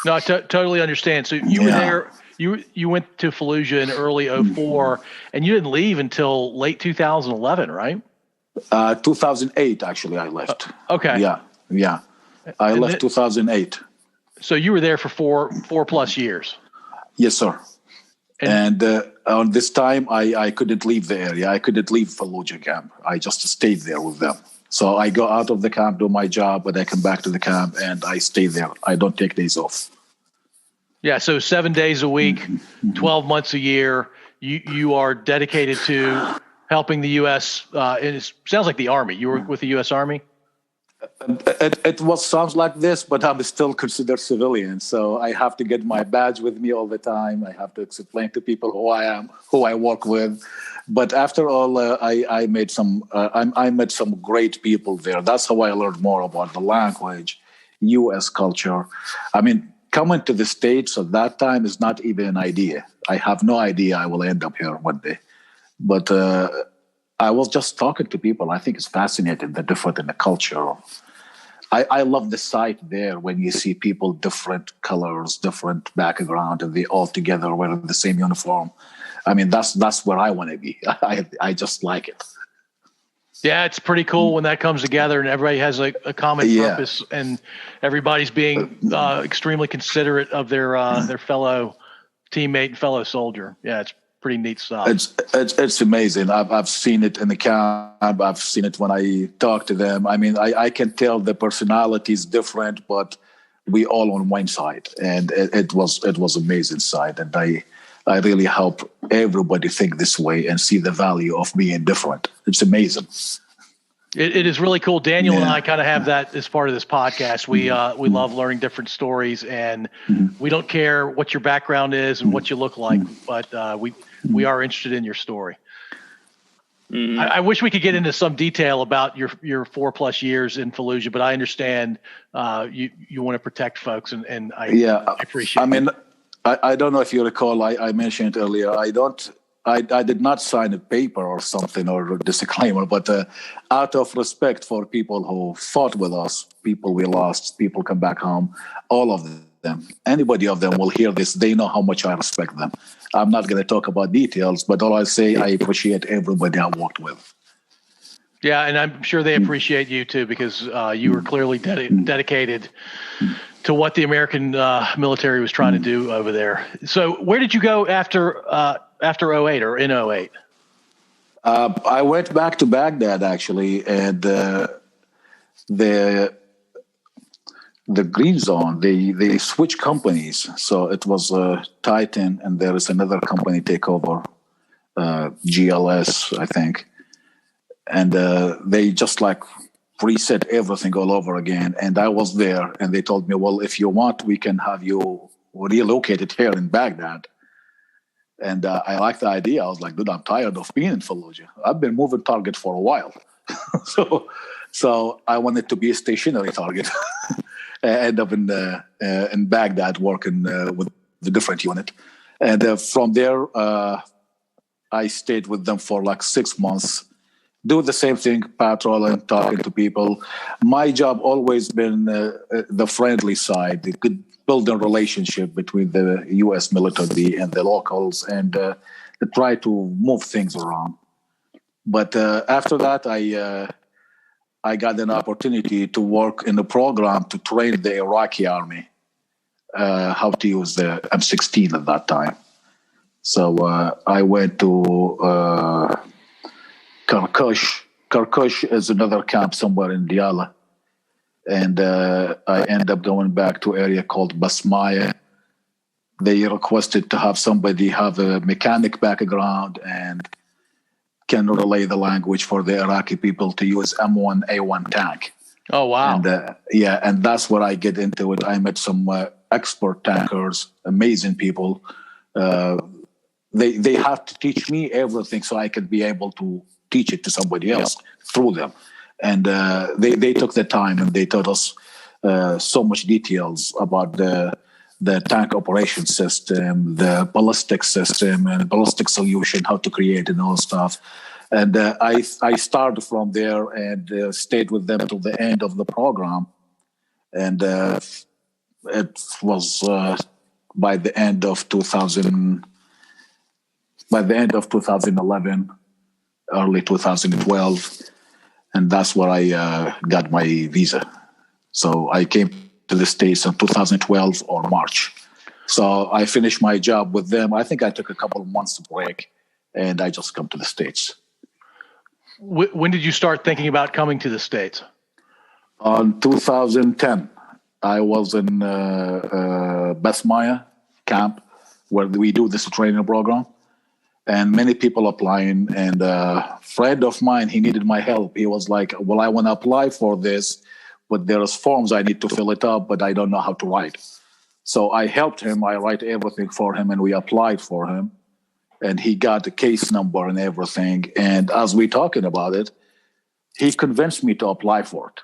No, I totally understand. So you were there. You went to Fallujah in early 2004, and you didn't leave until late 2011, right? 2008, actually, I left. Okay. Yeah. I left 2008. So you were there for four plus years. Yes, sir. And on this time, I couldn't leave the area. I couldn't leave Fallujah camp. I just stayed there with them. So I go out of the camp, do my job, but I come back to the camp and I stay there. I don't take days off. Yeah, so 7 days a week, 12 months a year, you are dedicated to helping the U.S. It sounds like the Army. You were with the U.S. Army? It sounds like this, but I'm still considered civilian. So I have to get my badge with me all the time. I have to explain to people who I am, who I work with. But after all, I met some great people there. That's how I learned more about the language, U.S. culture. I mean, coming to the States at that time is not even an idea. I have no idea I will end up here one day. But I was just talking to people. I think it's fascinating, the difference in the culture. I love the sight there when you see people, different colors, different background, and they all together wearing the same uniform. I mean, that's where I want to be. I just like it. Yeah, it's pretty cool when that comes together and everybody has a common purpose and everybody's being extremely considerate of their fellow teammate and fellow soldier. Yeah, it's pretty neat stuff. It's amazing. I've seen it in the camp. I've seen it when I talk to them. I mean, I can tell the personality is different, but we all on one side, and it was amazing side. And I really hope everybody think this way and see the value of being different. It's amazing. It is really cool. Daniel and I kind of have that as part of this podcast. We love learning different stories, and we don't care what your background is and what you look like, but we are interested in your story. I wish we could get into some detail about your 4+ years in Fallujah, but I understand you want to protect folks, and I appreciate it. I mean, I don't know if you recall, I mentioned earlier, I did not sign a paper or something or a disclaimer, but out of respect for people who fought with us, people we lost, people come back home, all of them, anybody of them will hear this. They know how much I respect them. I'm not going to talk about details, but all I say, I appreciate everybody I worked with. Yeah, and I'm sure they appreciate you too, because you were clearly dedicated to what the American military was trying to do over there. So where did you go after 08 or in 08? I went back to Baghdad, actually, and the Green Zone, they switched companies. So it was Titan, and there is another company take over, GLS, I think. And they just like reset everything all over again. And I was there, and they told me, well, if you want, we can have you relocated here in Baghdad. And I liked the idea. I was like, dude, I'm tired of being in Fallujah. I've been moving target for a while. So I wanted to be a stationary target. I end up in Baghdad working with the different unit. And from there, I stayed with them for like 6 months. Do the same thing, patrolling, talking to people. My job always been the friendly side, the good building relationship between the U.S. military and the locals, and to try to move things around. But after that, I got an opportunity to work in a program to train the Iraqi army how to use the M16 at that time. So I went to Kurdish. Kurdish is another camp somewhere in Diyala. And I ended up going back to an area called Basmaya. They requested to have somebody have a mechanic background and can relay the language for the Iraqi people to use M1A1 tank. Oh, wow. And and that's where I get into it. I met some expert tankers, amazing people. They have to teach me everything so I can be able to teach it to somebody else through them. And they took the time and they taught us so much details about the tank operation system, the ballistic system and ballistic solution, how to create and all stuff. And I started from there and stayed with them till the end of the program. And it was by the end of 2011, early 2012. And that's where I got my visa. So I came to the States in 2012 or March. So I finished my job with them. I think I took a couple of months to break, and I just come to the States. When did you start thinking about coming to the States? In 2010, I was in Basmaya camp where we do this training program. and many people applying. And a friend of mine, he needed my help. He was like, well, I want to apply for this, but there's forms I need to fill it up, but I don't know how to write. So I helped him. I write everything for him, and we applied for him. And he got the case number and everything. And as we talking about it, he convinced me to apply for it.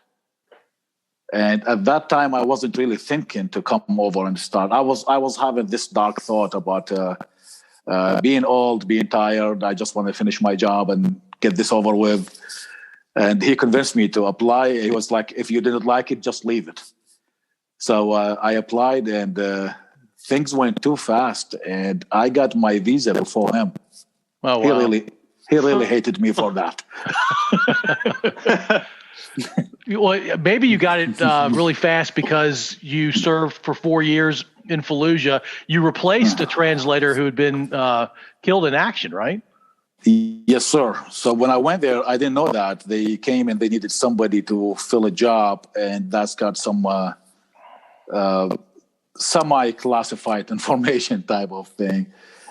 And at that time, I wasn't really thinking to come over and start. I was having this dark thought about being old, being tired. I just want to finish my job and get this over with. And he convinced me to apply. He was like, if you didn't like it, just leave it. So I applied, and things went too fast. And I got my visa before him. Oh, wow. He really hated me for that. Well, maybe you got it really fast because you served for 4 years in Fallujah. You replaced a translator who had been killed in action, right? Yes, sir. So when I went there, I didn't know that. They came and they needed somebody to fill a job, and that's got some semi-classified information type of thing.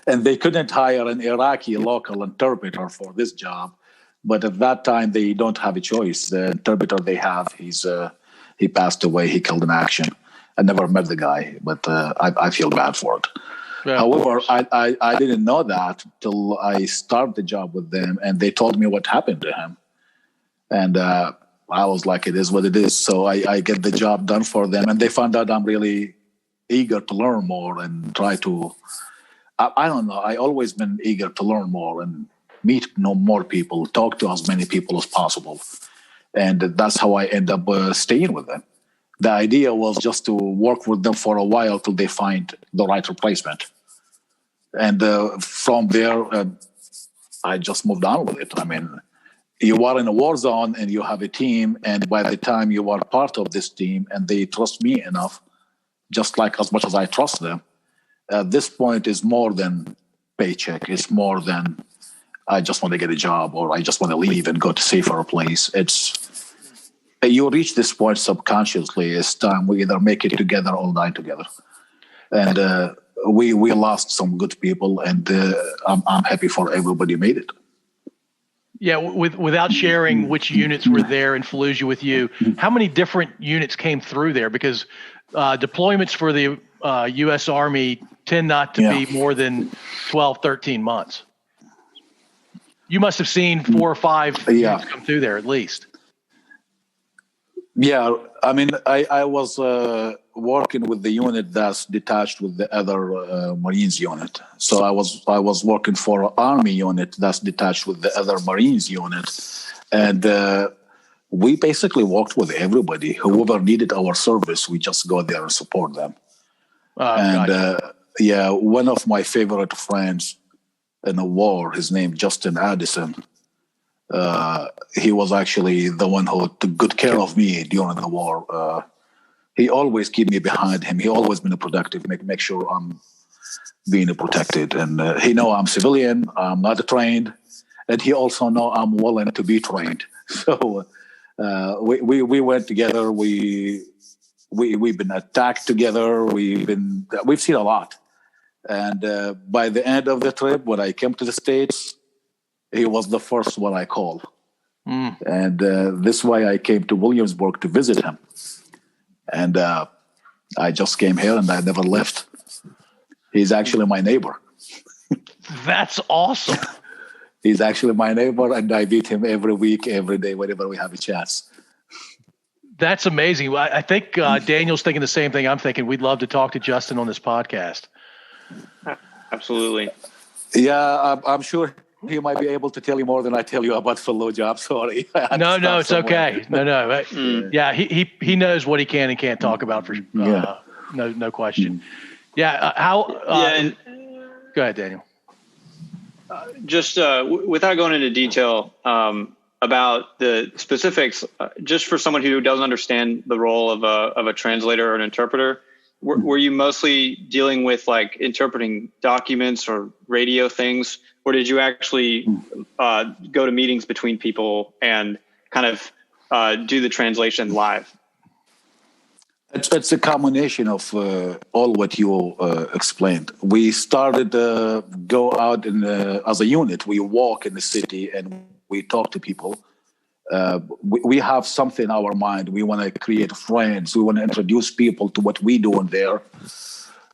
And they couldn't hire an Iraqi local interpreter for this job. But at that time, they don't have a choice. The interpreter they have, he passed away. He killed in action. I never met the guy, but I feel bad for it. Yeah, however, I didn't know that till I started the job with them, and they told me what happened to him. And I was like, it is what it is. So I get the job done for them, and they found out I'm really eager to learn more and try to, I don't know, I always been eager to learn more and meet more people, talk to as many people as possible. And that's how I end up staying with them. The idea was just to work with them for a while till they find the right replacement. And from there, I just moved on with it. I mean, you are in a war zone and you have a team, and by the time you are part of this team and they trust me enough, just like as much as I trust them, at this point is more than paycheck. It's more than I just want to get a job or I just want to leave and go to safer place. It's you reach this point subconsciously. It's time we either make it together or die together. And we lost some good people, and I'm happy for everybody made it. Yeah, without sharing which units were there in Fallujah with you, how many different units came through there? Because deployments for the U.S. Army tend not to be more than 12, 13 months. You must have seen 4 or 5 units come through there at least. Yeah, I mean, I was working with the unit that's detached with the other Marines unit. So I was working for an Army unit that's detached with the other Marines unit. And we basically worked with everybody. Whoever needed our service, we just go there and support them. Gotcha. One of my favorite friends in the war, his name Justin Addison, he was actually the one who took good care of me during the war. He always keep me behind him. He always been a protective, make sure I'm being protected. And he know I'm civilian, I'm not trained, and he also know I'm willing to be trained. So we went together. We've been attacked together. We've seen a lot. And by the end of the trip, when I came to the States, he was the first one I called. And this way I came to Williamsburg to visit him. And I just came here and I never left. He's actually my neighbor. That's awesome. He's actually my neighbor, and I meet him every week, every day, whenever we have a chance. That's amazing. I think Daniel's thinking the same thing I'm thinking. We'd love to talk to Justin on this podcast. Absolutely. Yeah, I'm sure he might be able to tell you more than I tell you about Fallujah. I'm sorry. No, it's okay. No. Yeah, he knows what he can and can't talk about for no question. Yeah. Go ahead, Daniel. Just without going into detail about the specifics, just for someone who doesn't understand the role of a translator or an interpreter, were you mostly dealing with like interpreting documents or radio things, or did you actually go to meetings between people and kind of do the translation live? It's a combination of all what you explained. We started go out as a unit. We walk in the city and we talk to people. We have something in our mind. We want to create friends. We want to introduce people to what we do in there,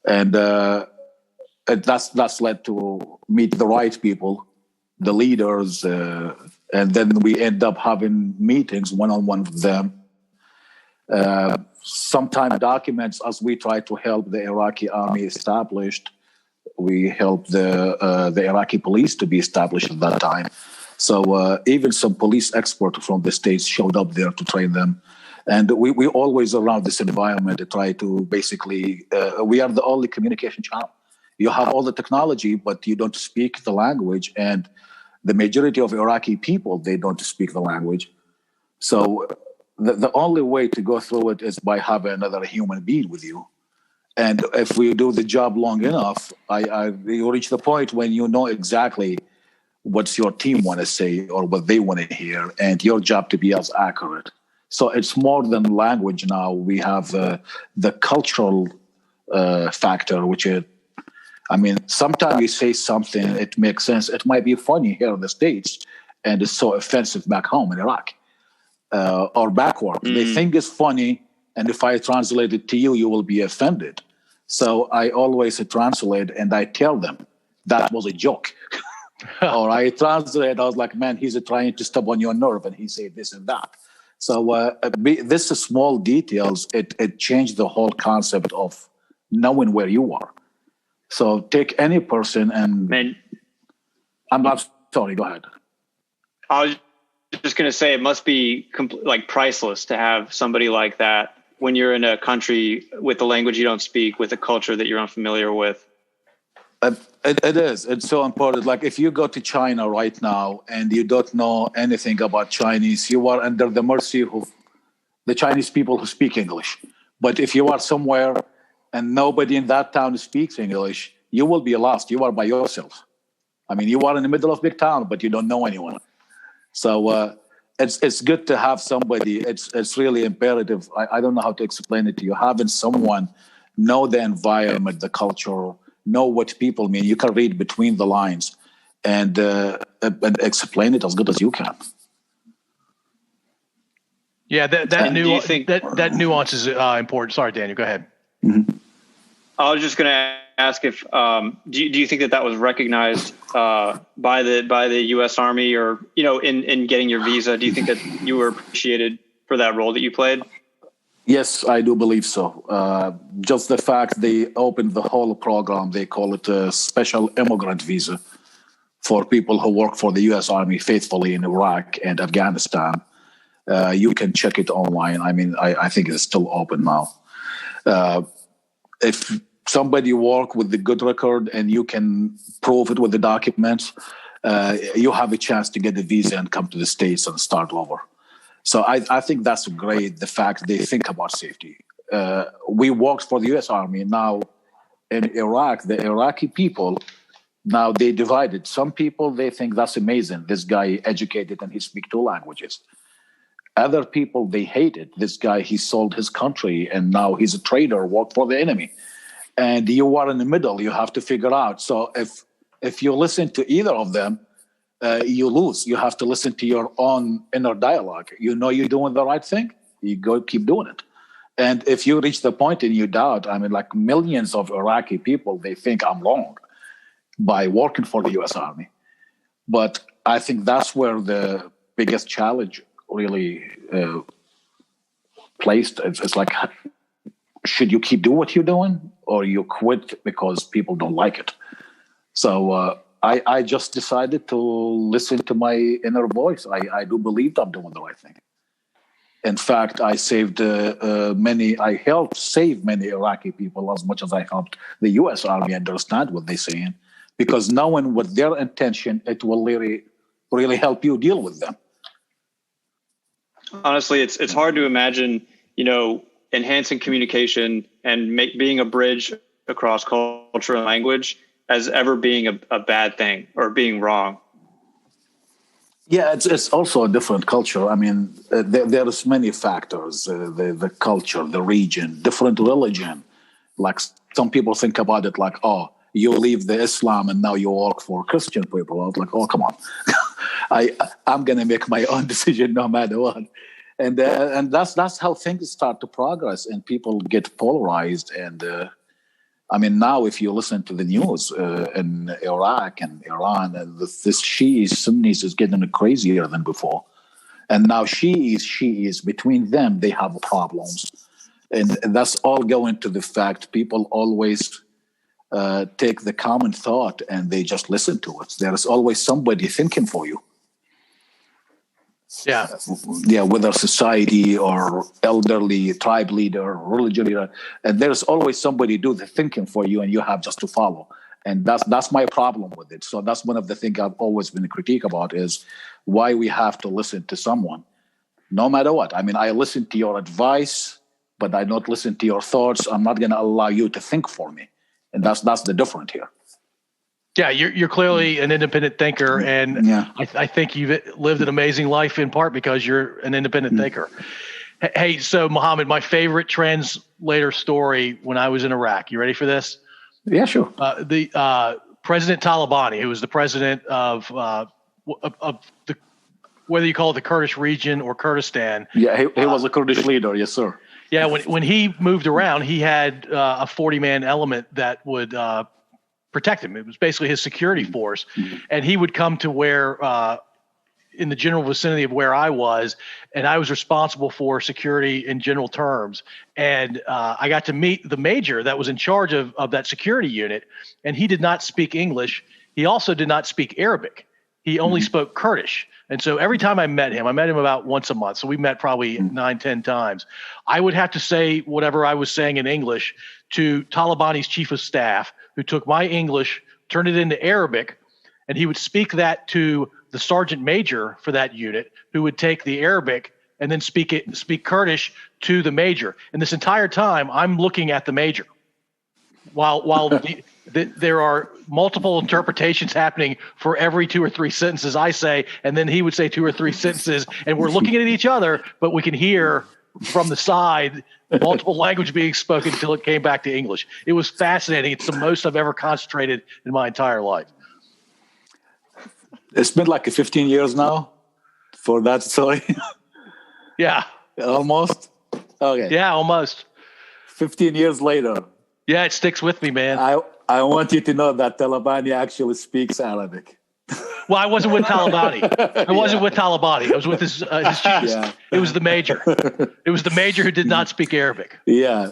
and that's led to meet the right people, the leaders, and then we end up having meetings one-on-one with them. Sometimes documents as we try to help the Iraqi army established. We help the Iraqi police to be established at that time. So even some police experts from the States showed up there to train them. And we always around this environment to try to basically, we are the only communication channel. You have all the technology, but you don't speak the language. And the majority of Iraqi people, they don't speak the language. So the only way to go through it is by having another human being with you. And if we do the job long enough, you reach the point when you know exactly what's your team want to say or what they want to hear, and your job to be as accurate. So it's more than language now. We have the cultural factor, which is, I mean, sometimes you say something, it makes sense. It might be funny here in the States, and it's so offensive back home in Iraq or backward. They think it's funny, and if I translate it to you, you will be offended. So I always translate, and I tell them that was a joke. Or I translate, I was like, man, he's trying to step on your nerve, and he said this and that. So this is small details. It changed the whole concept of knowing where you are. So take any person and... Man, I'm not sorry, go ahead. I was just going to say it must be like priceless to have somebody like that when you're in a country with the language you don't speak, with a culture that you're unfamiliar with. It is. It's so important. Like if you go to China right now and you don't know anything about Chinese, you are under the mercy of the Chinese people who speak English. But if you are somewhere and nobody in that town speaks English, you will be lost. You are by yourself. I mean, you are in the middle of big town, but you don't know anyone. So it's good to have somebody. It's really imperative. I don't know how to explain it to you. Having someone know the environment, the culture, know what people mean. You can read between the lines and explain it as good as you can. Yeah, that nuance is important. Sorry, Daniel, go ahead. Mm-hmm. I was just going to ask if do you think that was recognized by the U.S. Army, or in getting your visa? Do you think that you were appreciated for that role that you played? Yes, I do believe so. Just the fact they opened the whole program, they call it a special immigrant visa for people who work for the U.S. Army faithfully in Iraq and Afghanistan. You can check it online. I mean, I think it's still open now. If somebody work with the good record and you can prove it with the documents, you have a chance to get the visa and come to the States and start over. So I think that's great, the fact they think about safety. We worked for the U.S. Army. Now in Iraq, the Iraqi people, now they divided. Some people, they think that's amazing. This guy educated and he speaks 2 languages. Other people, they hated this guy. He sold his country and now he's a traitor, worked for the enemy. And you are in the middle. You have to figure out. So if you listen to either of them, you lose. You have to listen to your own inner dialogue. You know you're doing the right thing, you go keep doing it. And if you reach the point and you doubt, I mean, like millions of Iraqi people, they think I'm wrong by working for the U.S. Army. But I think that's where the biggest challenge really placed. It's like, should you keep doing what you're doing, or you quit because people don't like it? So I just decided to listen to my inner voice. I do believe I'm doing the right thing. In fact, I saved I helped save many Iraqi people as much as I helped the U.S. Army understand what they're saying, because knowing what their intention, it will really help you deal with them. Honestly, it's hard to imagine, enhancing communication and being a bridge across culture and language as ever being a bad thing or being wrong. Yeah, it's also a different culture. I mean, there's many factors: the culture, the region, different religion. Like some people think about it like, oh, you leave the Islam and now you work for Christian people. I was like, oh, come on, I'm gonna make my own decision no matter what. And that's how things start to progress, and people get polarized. And I mean, now if you listen to the news in Iraq and Iran, this Shiis, Sunnis is getting crazier than before. And now Shiis, between them, they have problems. And that's all going to the fact people always take the common thought and they just listen to it. There is always somebody thinking for you. Yeah. Yeah, whether society or elderly, tribe leader, religion leader, and there's always somebody do the thinking for you, and you have just to follow. And that's my problem with it. So that's one of the things I've always been critique about is why we have to listen to someone, no matter what. I mean, I listen to your advice, but I don't listen to your thoughts. I'm not going to allow you to think for me, and that's the difference here. Yeah, you're clearly an independent thinker, and Yeah. I think you've lived an amazing life in part because you're an independent thinker. Hey, so Mohammed, my favorite translator story when I was in Iraq. You ready for this? Yeah, sure. The President Talabani, who was the president of the, whether you call it the Kurdish region or Kurdistan. Yeah, he was a Kurdish leader. Yes, sir. Yeah, when he moved around, he had a 40-man element that would protect him. It was basically his security force. And he would come to where, in the general vicinity of where I was, and I was responsible for security in general terms. And I got to meet the major that was in charge of that security unit, and he did not speak English. He also did not speak Arabic. He only spoke Kurdish. And so every time I met him about once a month. So we met probably 9-10 times. I would have to say whatever I was saying in English to Talabani's chief of staff, who took my English, turned it into Arabic, and he would speak that to the sergeant major for that unit, who would take the Arabic and then speak Kurdish to the major. And this entire time, I'm looking at the major, while there are multiple interpretations happening for every 2 or 3 sentences I say, and then he would say 2 or 3 sentences, and we're looking at each other, but we can hear from the side multiple language being spoken until it came back to English. It was fascinating. It's the most I've ever concentrated in my entire life. It's been like 15 years now for that story. Yeah. Almost? Okay. Yeah, almost. 15 years later. Yeah, it sticks with me, man. I want you to know that Talabani actually speaks Arabic. Well, I wasn't with Talabani. I wasn't with Talabani. I was with his chief. Yeah. It was the major. It was the major who did not speak Arabic. Yeah.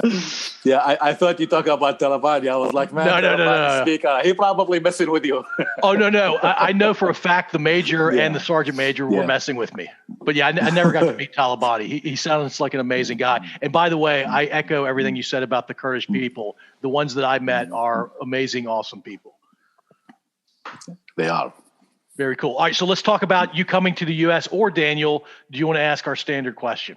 Yeah, I thought you talked about Talabani. I was like, man, No. speak, he probably messing with you. Oh, no. I know for a fact the major and the sergeant major were messing with me. But yeah, I never got to meet Talabani. He sounds like an amazing guy. And by the way, I echo everything you said about the Kurdish people. The ones that I met are amazing, awesome people. They are. Very cool. All right, so let's talk about you coming to the U.S. Or Daniel, do you want to ask our standard question?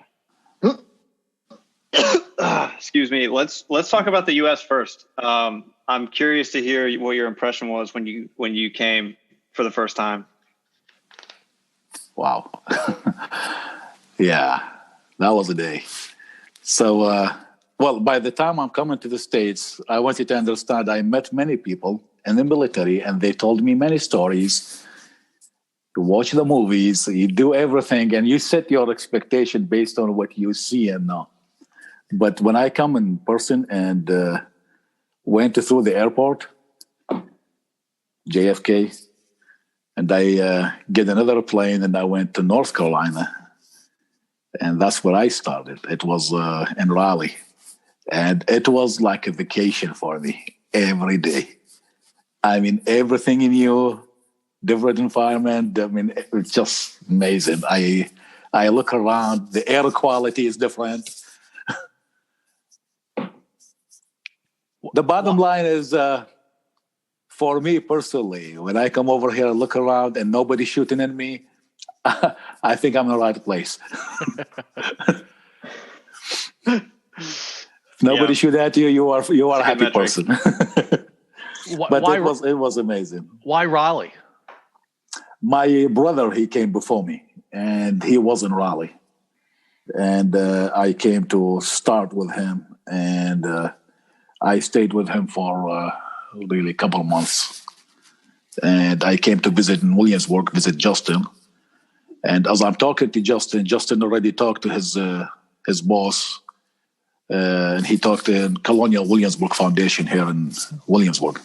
Excuse me. Let's talk about the U.S. first. I'm curious to hear what your impression was when you came for the first time. Wow. Yeah, that was a day. So, well, by the time I'm coming to the States, I want you to understand I met many people in the military, and they told me many stories. You watch the movies, you do everything, and you set your expectation based on what you see and know. But when I come in person and went through the airport, JFK, and I get another plane, and I went to North Carolina, and that's where I started. It was in Raleigh, and it was like a vacation for me every day. I mean, everything new, different environment. I mean, it's just amazing. I look around, the air quality is different. The bottom line is, for me personally, when I come over here and look around and nobody's shooting at me, I think I'm in the right place. Nobody shoot at you. You are a happy person. But it was amazing. Why Raleigh? My brother, he came before me, and he was in Raleigh. And I came to start with him, and I stayed with him for really a couple of months. And I came to visit in Williamsburg, visit Justin. And as I'm talking to Justin already talked to his boss, and he talked to Colonial Williamsburg Foundation here in Williamsburg.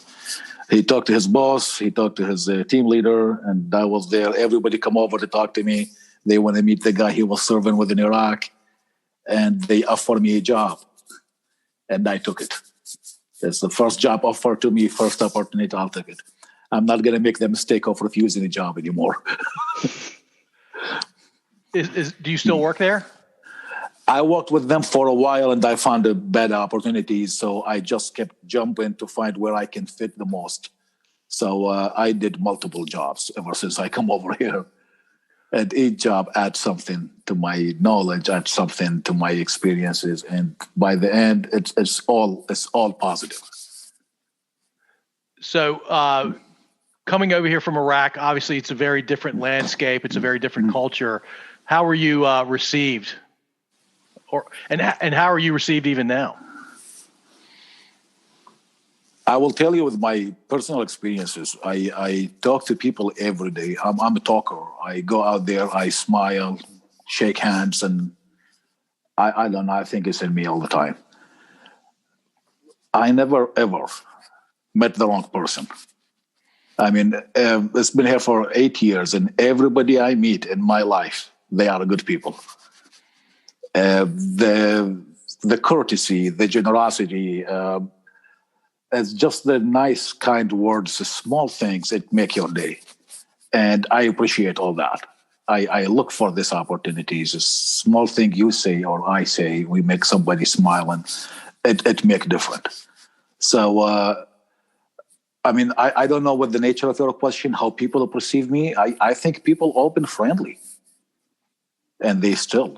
He talked to his boss, he talked to his team leader, and I was there. Everybody come over to talk to me. They want to meet the guy he was serving with in Iraq, and they offered me a job, and I took it. It's the first job offered to me, first opportunity, I'll take it. I'm not going to make the mistake of refusing a job anymore. Do you still work there? I worked with them for a while, and I found better opportunities, so I just kept jumping to find where I can fit the most. So I did multiple jobs ever since I come over here. And each job adds something to my knowledge, adds something to my experiences, and by the end, it's all positive. So, coming over here from Iraq, obviously, it's a very different landscape. It's a very different culture. How were you received, and how are you received even now? I will tell you with my personal experiences. I talk to people every day. I'm a talker. I go out there, I smile, shake hands, and I don't know, I think it's in me all the time. I never, ever met the wrong person. I mean, it's been here for 8 years, and everybody I meet in my life, they are good people. The courtesy, the generosity, it's just the nice, kind words, the small things that make your day. And I appreciate all that. I look for these opportunities. A small thing you say or I say, we make somebody smile, and it make difference. So, I mean, I don't know what the nature of your question, how people perceive me. I think people open friendly. And they still.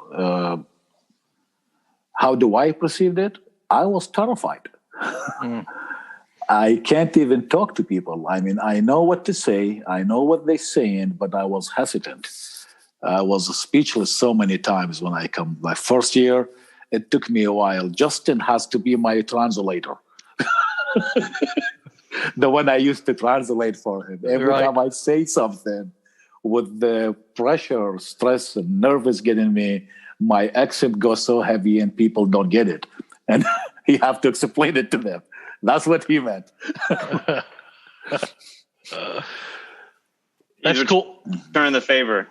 How do I perceive it? I was terrified. I can't even talk to people. I mean, I know what to say. I know what they're saying, but I was hesitant. I was speechless so many times when I come. My first year, it took me a while. Justin has to be my translator. The one I used to translate for him. Every time I say something, with the pressure, stress, and nervous getting me, my accent goes so heavy and people don't get it. And you have to explain it to them. That's what he meant. That's cool. Turn the favor.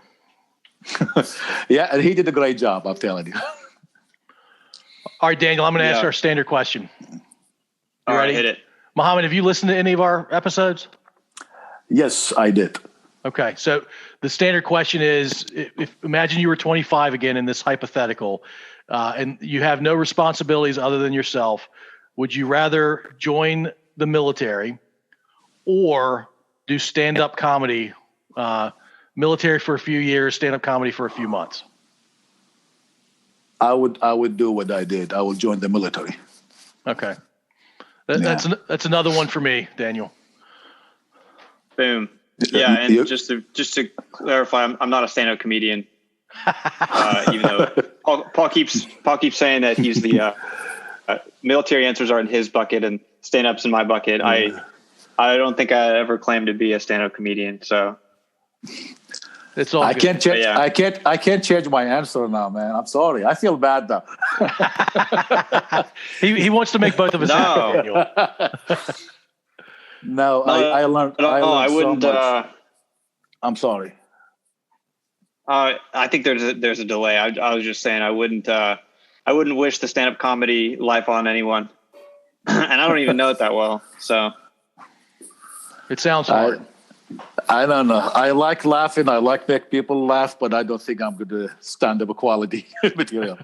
Yeah, and he did a great job, I'm telling you. All right, Daniel, I'm going to ask our standard question. All right, hit it. Mohammed, have you listened to any of our episodes? Yes, I did. Okay, so the standard question is, if imagine you were 25 again in this hypothetical, and you have no responsibilities other than yourself. Would you rather join the military or do stand-up comedy, military for a few years, stand-up comedy for a few months? I would do what I did. I would join the military. Okay. That's another one for me, Daniel. Boom. Yeah, and just to clarify, I'm not a stand-up comedian. Even though Paul keeps saying that he's the military answers are in his bucket and stand-ups in my bucket. I don't think I ever claimed to be a stand-up comedian. So it's all. I can't change. Yeah. I can't change my answer now, man. I'm sorry. I feel bad now. he wants to make both of us happy, Daniel. No, I learned. I wouldn't. So much. I'm sorry. I think there's a delay. I was just saying I wouldn't wish the stand-up comedy life on anyone, and I don't even know it that well. So it sounds hard. I don't know. I like laughing. I like make people laugh, but I don't think I'm good at stand-up quality material.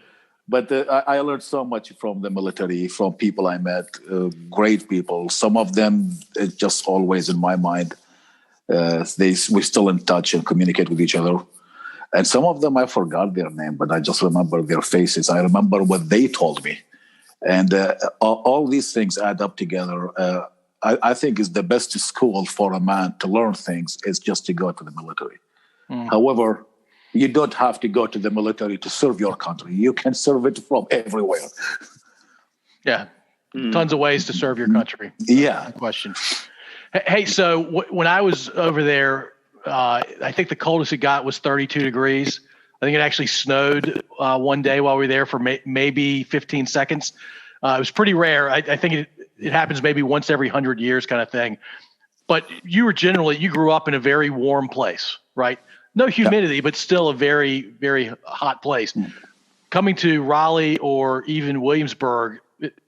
But I learned so much from the military, from people I met, great people. Some of them, it's just always in my mind. We're still in touch and communicate with each other. And some of them, I forgot their name, but I just remember their faces. I remember what they told me. And all these things add up together. I think is the best school for a man to learn things is just to go to the military. However, you don't have to go to the military to serve your country. You can serve it from everywhere. Yeah. Tons of ways to serve your country. Yeah. No question. Hey, so when I was over there, I think the coldest it got was 32 degrees. I think it actually snowed one day while we were there for maybe 15 seconds. It was pretty rare. I think it happens maybe once every 100 years kind of thing. But you grew up in a very warm place, right? No humidity, but still a very, very hot place. Coming to Raleigh or even Williamsburg,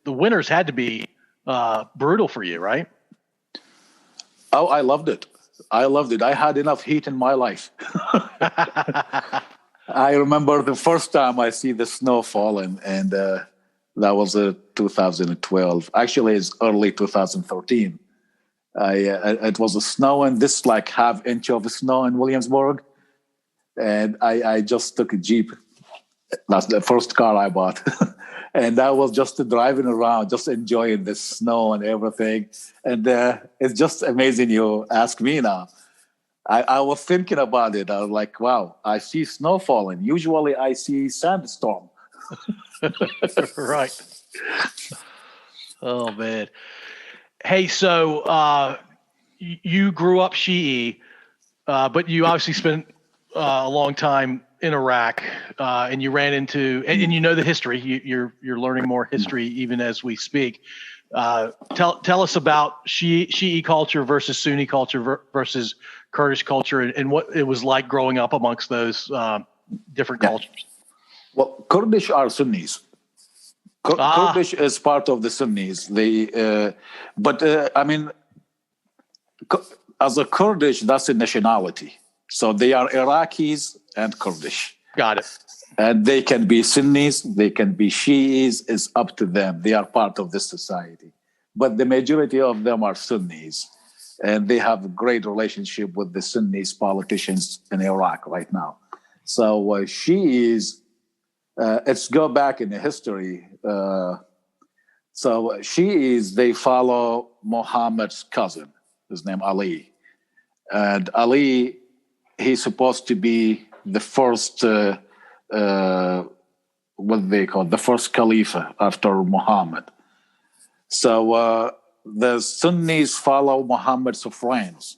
the winters had to be brutal for you, right? Oh, I loved it. I had enough heat in my life. I remember the first time I see the snow falling, and that was 2012. Actually, it's early 2013. It was a snow, and this like half inch of snow in Williamsburg. And I just took a Jeep. That's the first car I bought. And I was just driving around, just enjoying the snow and everything. And it's just amazing you ask me now. I was thinking about it. I was like, wow, I see snow falling. Usually I see sandstorm. Right. Oh, man. Hey, so you grew up Shi'i, but you obviously spent a long time in Iraq, and you ran into, and you know the history. You're learning more history even as we speak. Tell us about Shi'i culture versus Sunni culture versus Kurdish culture, and what it was like growing up amongst those different cultures. Well, Kurdish are Sunnis. Kurdish is part of the Sunnis. I mean, as a Kurdish, that's a nationality. So they are Iraqis and Kurdish. Got it. And they can be Sunnis, they can be Shi'is, it's up to them. They are part of this society. But the majority of them are Sunnis. And they have a great relationship with the Sunnis politicians in Iraq right now. So Shi'is, let's go back in the history. So Shi'is, they follow Muhammad's cousin, his name Ali. And Ali, he's supposed to be the first, what they call the first Caliph after Muhammad. So the Sunnis follow Muhammad's friends,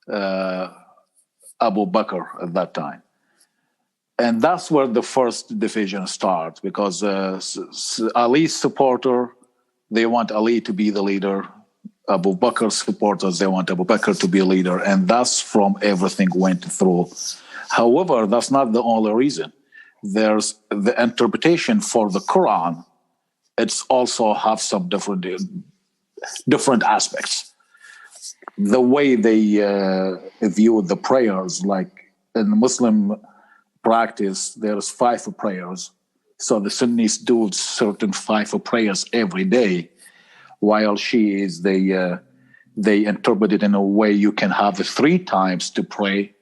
Abu Bakr at that time. And that's where the first division starts, because Ali's supporter, they want Ali to be the leader. Abu Bakr's supporters, they want Abu Bakr to be a leader. And that's from everything went through. However, that's not the only reason. There's the interpretation for the Quran. It's also have some different aspects. The way they view the prayers, like in Muslim practice, there's 5 prayers. So the Sunnis do certain 5 prayers every day, while Shi'is, they interpret it in a way you can have 3 times to pray.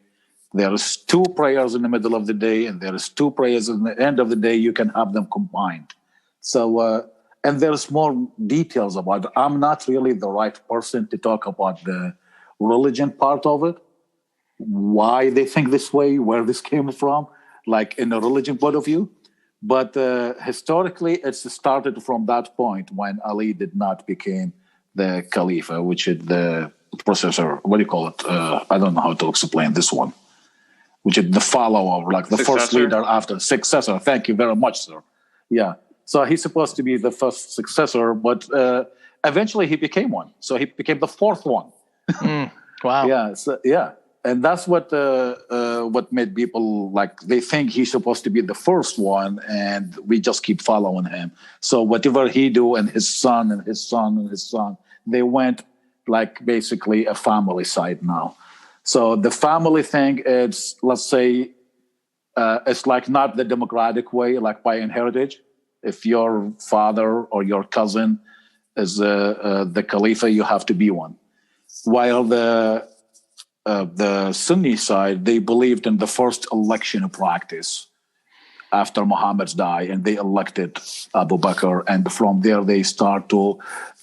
There's 2 prayers in the middle of the day, and there's 2 prayers in the end of the day. You can have them combined. So, and there's more details about it. I'm not really the right person to talk about the religion part of it, why they think this way, where this came from, like in a religion point of view. But historically, it's started from that point when Ali did not become the Caliph, which is the processor. What do you call it? I don't know how to explain this one. Which is the follower, like the Successor? first leader after successor. Thank you very much, sir. Yeah. So he's supposed to be the first successor, but eventually he became one. So he became the 4th one. Wow. Yeah. So, yeah. And that's what made people like, they think he's supposed to be the first one, and we just keep following him. So whatever he do, and his son and his son and his son, they went like basically a family side now. So the family thing is, let's say, it's like not the democratic way, like by inheritance. If your father or your cousin is the Caliph, you have to be one. While the Sunni side, they believed in the first election practice after Muhammad's died, and they elected Abu Bakr, and from there they start to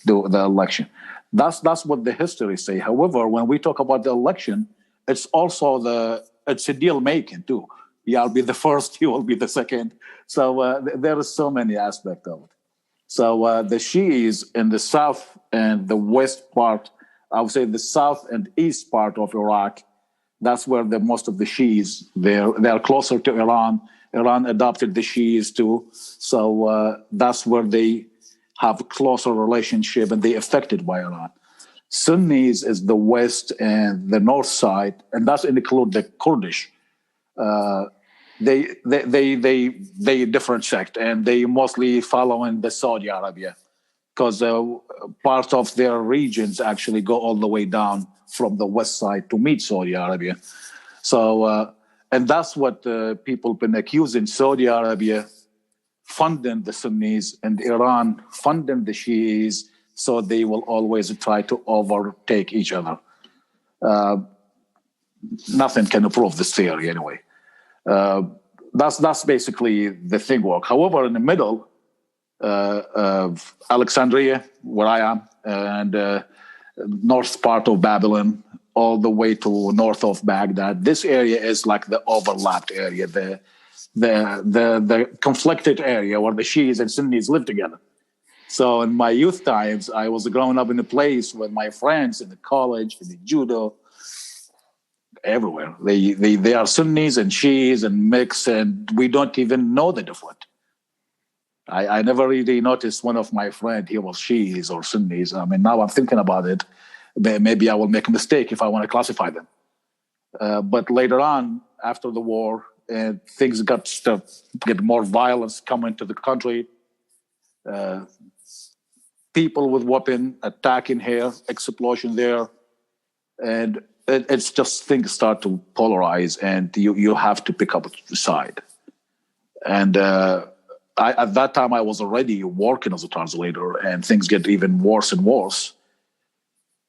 do the election. That's what the history say. However, when we talk about the election, it's also it's a deal making too. I'll be the first, you will be the second. So there are so many aspects of it. So the Shi'is in the south and the west part, I would say the south and east part of Iraq, that's where most of the Shi'is, they're closer to Iran. Iran adopted the Shi'is too. So that's where they have a closer relationship and they affected by Iran. Sunnis is the west and the north side, and that include the Kurdish. They different sect, and they mostly follow in the Saudi Arabia, because part of their regions actually go all the way down from the west side to meet Saudi Arabia. So, and that's what people been accusing Saudi Arabia funding the Sunnis and Iran funding the Shi'is, so they will always try to overtake each other. Nothing can prove this theory anyway. That's basically the thing work. However, in the middle of Alexandria, where I am, and north part of Babylon, all the way to north of Baghdad, this area is like the overlapped area, the conflicted area where the Shiis and Sunnis live together. So in my youth times, I was growing up in a place with my friends in the college, in the Judo, everywhere. They are Sunnis and Shiis and mix, and we don't even know the difference. I never really noticed one of my friends, he was Shiis or Sunnis. I mean, now I'm thinking about it, maybe I will make a mistake if I want to classify them. But later on, after the war, things get more violence coming to the country. People with weapon attacking here, explosion there, and it's just things start to polarize, and you have to pick up a side. And at that time, I was already working as a translator, and things get even worse and worse.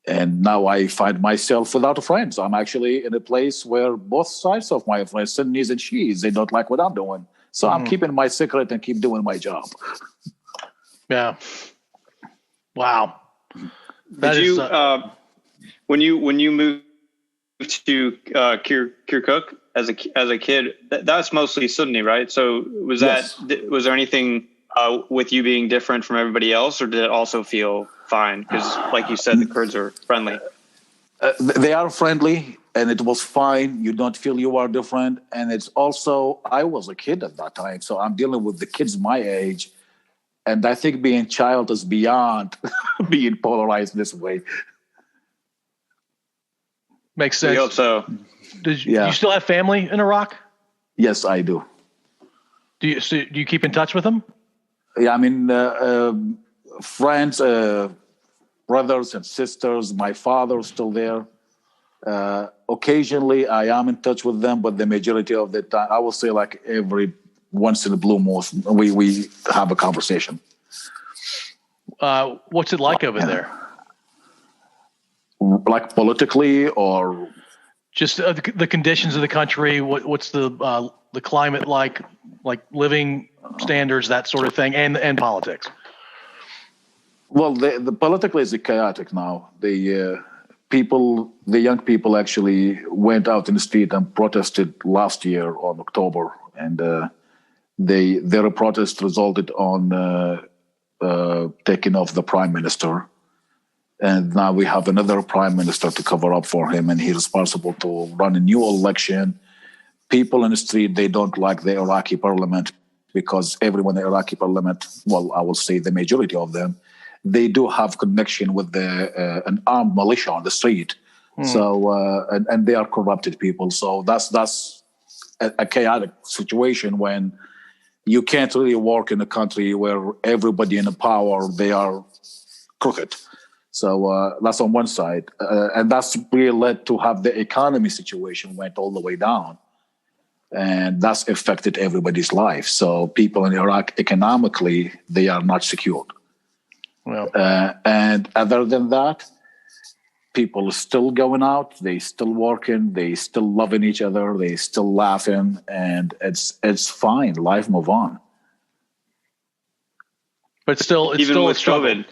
And now I find myself without friends. I'm actually in a place where both sides of my friends, Sunnis and Shiis, they don't like what I'm doing. So I'm keeping my secret and keep doing my job. Yeah. Wow. Did you when you moved to Kirkuk as a kid, that's mostly Sunni, right? So was was there anything with you being different from everybody else, or did it also feel fine? Because like you said, the Kurds are friendly. They are friendly, and it was fine. You don't feel you are different. And it's also, I was a kid at that time, so I'm dealing with the kids my age. And I think being child is beyond being polarized this way. Makes sense. I hope so. Do you still have family in Iraq? Yes, I do. Do you keep in touch with them? Yeah, I mean, friends, brothers and sisters. My father's still there. Occasionally, I am in touch with them, but the majority of the time, I will say like every once in a blue moon, we have a conversation. What's it like over there? Like politically, or just the conditions of the country? What's the climate like living standards, that sort of thing, and politics? Well, the politically is chaotic now. The young people actually went out in the street and protested last year on October, and their protest resulted on taking off the prime minister. And now we have another prime minister to cover up for him, and he's responsible to run a new election. People in the street, they don't like the Iraqi parliament, because everyone in the Iraqi parliament, well, I will say the majority of them, they do have connection with an armed militia on the street. So, and they are corrupted people. So that's a chaotic situation when you can't really work in a country where everybody in the power, they are crooked. So that's on one side. And that's really led to have the economy situation went all the way down. And that's affected everybody's life. So people in Iraq, economically, they are not secured. Well, and other than that, people are still going out, they still working, they still loving each other, they still laughing, and it's fine. Life move on. But still, it's even still with a struggle. COVID.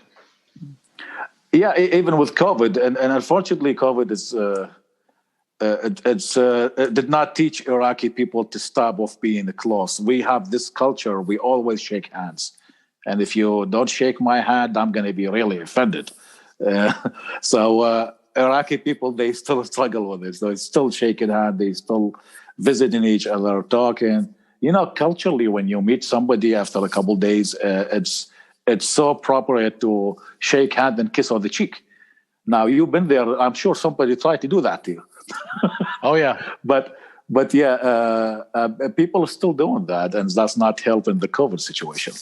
Yeah, even with COVID, and unfortunately, COVID is it did not teach Iraqi people to stop off being close. We have this culture; we always shake hands, and if you don't shake my hand, I'm going to be really offended. Uh, so Iraqi people, they still struggle with it. So it's still shaking hand. They still visiting each other, talking. Culturally, when you meet somebody after a couple of days, it's so appropriate to shake hand and kiss on the cheek. Now you've been there. I'm sure somebody tried to do that to you. Oh yeah. But yeah, people are still doing that, and that's not helping the COVID situation.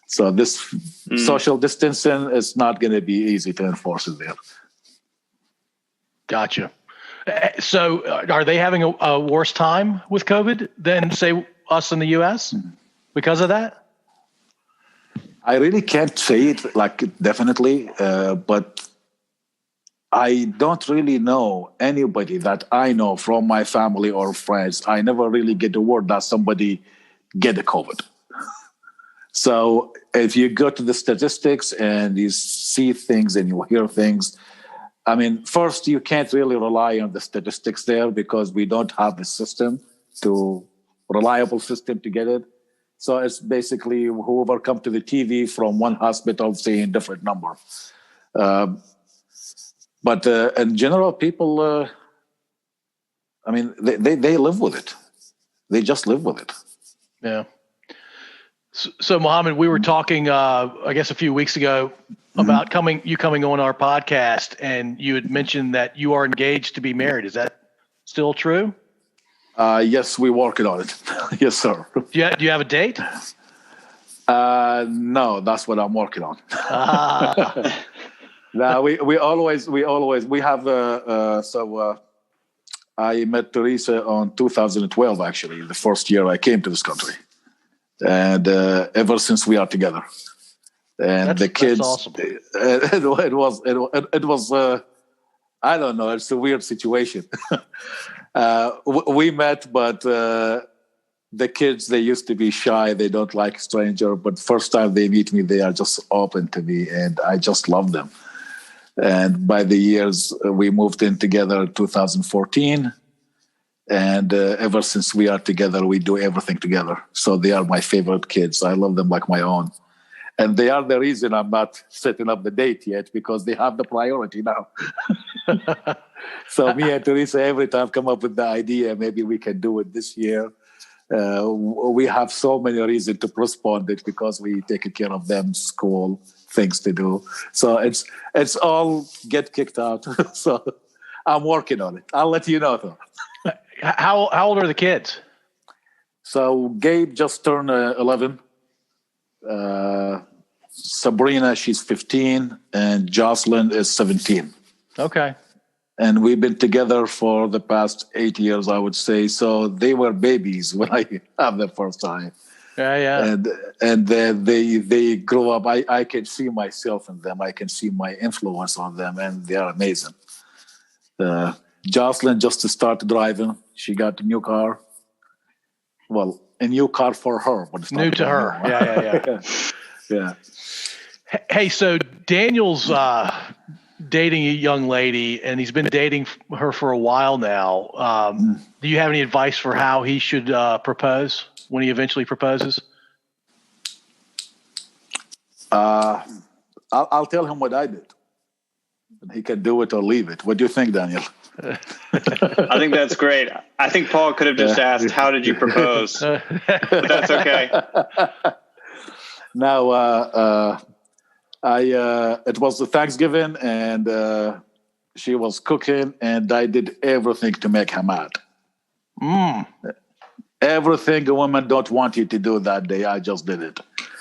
So this social distancing is not going to be easy to enforce it there. Gotcha. So are they having a worse time with COVID than, say, us in the U.S. because of that? I really can't say it like definitely, but I don't really know anybody that I know from my family or friends. I never really get the word that somebody get the COVID. So if you go to the statistics and you see things and you hear things, I mean, first, you can't really rely on the statistics there because we don't have the reliable system to get it. So it's basically whoever come to the TV from one hospital saying different number. But in general, people, I mean, they live with it. They just live with it. Yeah. So Mohammed, we were talking, I guess, a few weeks ago about coming on our podcast, and you had mentioned that you are engaged to be married. Is that still true? Yes, we're working on it. Yes, sir. Do you have a date? No, that's what I'm working on. No, we have. I met Teresa on 2012. Actually, the first year I came to this country, and ever since we are together. And the kids, that's awesome. It was. I don't know. It's a weird situation. We met, but the kids, they used to be shy. They don't like stranger. But first time they meet me, they are just open to me, and I just love them. And by the years, we moved in together in 2014. And ever since we are together, we do everything together. So they are my favorite kids. I love them like my own. And they are the reason I'm not setting up the date yet, because they have the priority now. So me and Teresa, every time come up with the idea, maybe we can do it this year. We have so many reasons to postpone it because we take care of them, school, things to do. So it's all get kicked out. So I'm working on it. I'll let you know though. How old are the kids? So Gabe just turned 11. Sabrina, she's 15, and Jocelyn is 17. Okay. And we've been together for the past 8 years, I would say. So they were babies when I had them first time. Yeah. And then they grow up. I can see myself in them. I can see my influence on them, and they are amazing. Jocelyn just started driving. She got a new car. Well, a new car for her, but it's not new to her. Yeah. Yeah. Hey, so Daniel's dating a young lady, and he's been dating her for a while now. Do you have any advice for how he should propose when he eventually proposes? I'll tell him what I did. And he can do it or leave it. What do you think, Daniel? I think that's great. I think Paul could have just asked, how did you propose? But that's okay. Now, it was the Thanksgiving, and she was cooking, and I did everything to make her mad. Everything a woman don't want you to do that day, I just did it.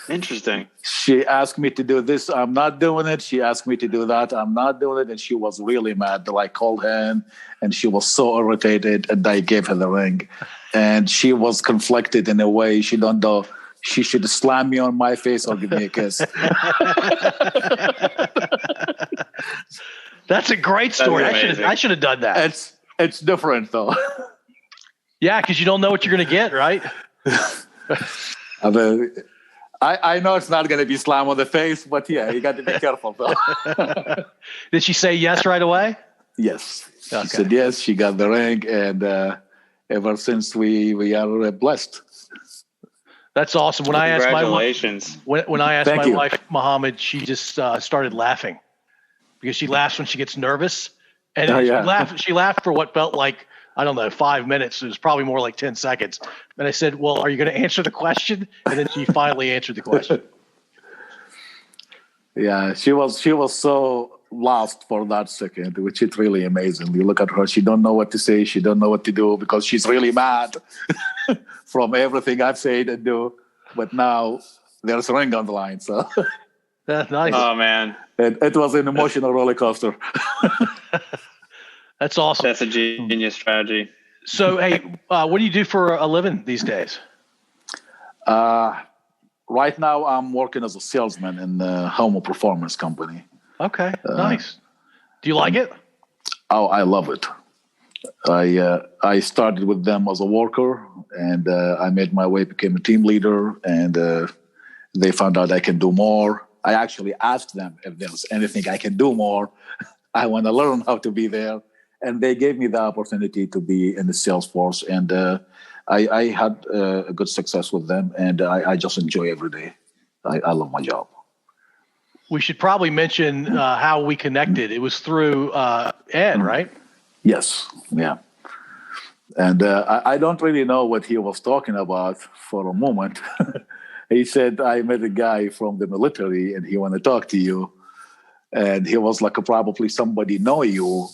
Interesting. She asked me to do this, I'm not doing it. She asked me to do that, I'm not doing it. And she was really mad. I called her, and she was so irritated, and I gave her the ring. And she was conflicted in a way she don't know. She should slam me on my face or give me a kiss. That's a great story. I should have done that. It's different though. Yeah, because you don't know what you're going to get, right? I know it's not going to be slam on the face, but yeah, you got to be careful, though. Did she say yes right away? Yes. Okay. She said yes. She got the ring, and ever since we are blessed. That's awesome. When I asked Congratulations. when I asked Thank my you. wife, Mohammed, she just started laughing because she laughs when she gets nervous, and Oh, yeah. She laughed for what felt like, I don't know, 5 minutes. It was probably more like 10 seconds. And I said, "Well, are you going to answer the question?" And then she finally answered the question. Yeah, she was so lost for that second, which is really amazing. You look at her; she don't know what to say, she don't know what to do because she's really mad from everything I've said and do. But now there's a ring on the line, so Nice. Oh man, it was an emotional roller coaster. That's awesome. that's a genius strategy. So, hey, what do you do for a living these days? Right now, I'm working as a salesman in a home performance company. Okay, nice. Do you like it? Oh, I love it. I started with them as a worker, and I made my way, became a team leader, and they found out I can do more. I actually asked them if there's anything I can do more. I want to learn how to be there, and they gave me the opportunity to be in the sales force, and I had a good success with them, and I just enjoy every day. I love my job. We should probably mention how we connected. It was through Ed, right? Yes, yeah. And I don't really know what he was talking about for a moment. He said, I met a guy from the military and he want to talk to you. And he was like, probably somebody know you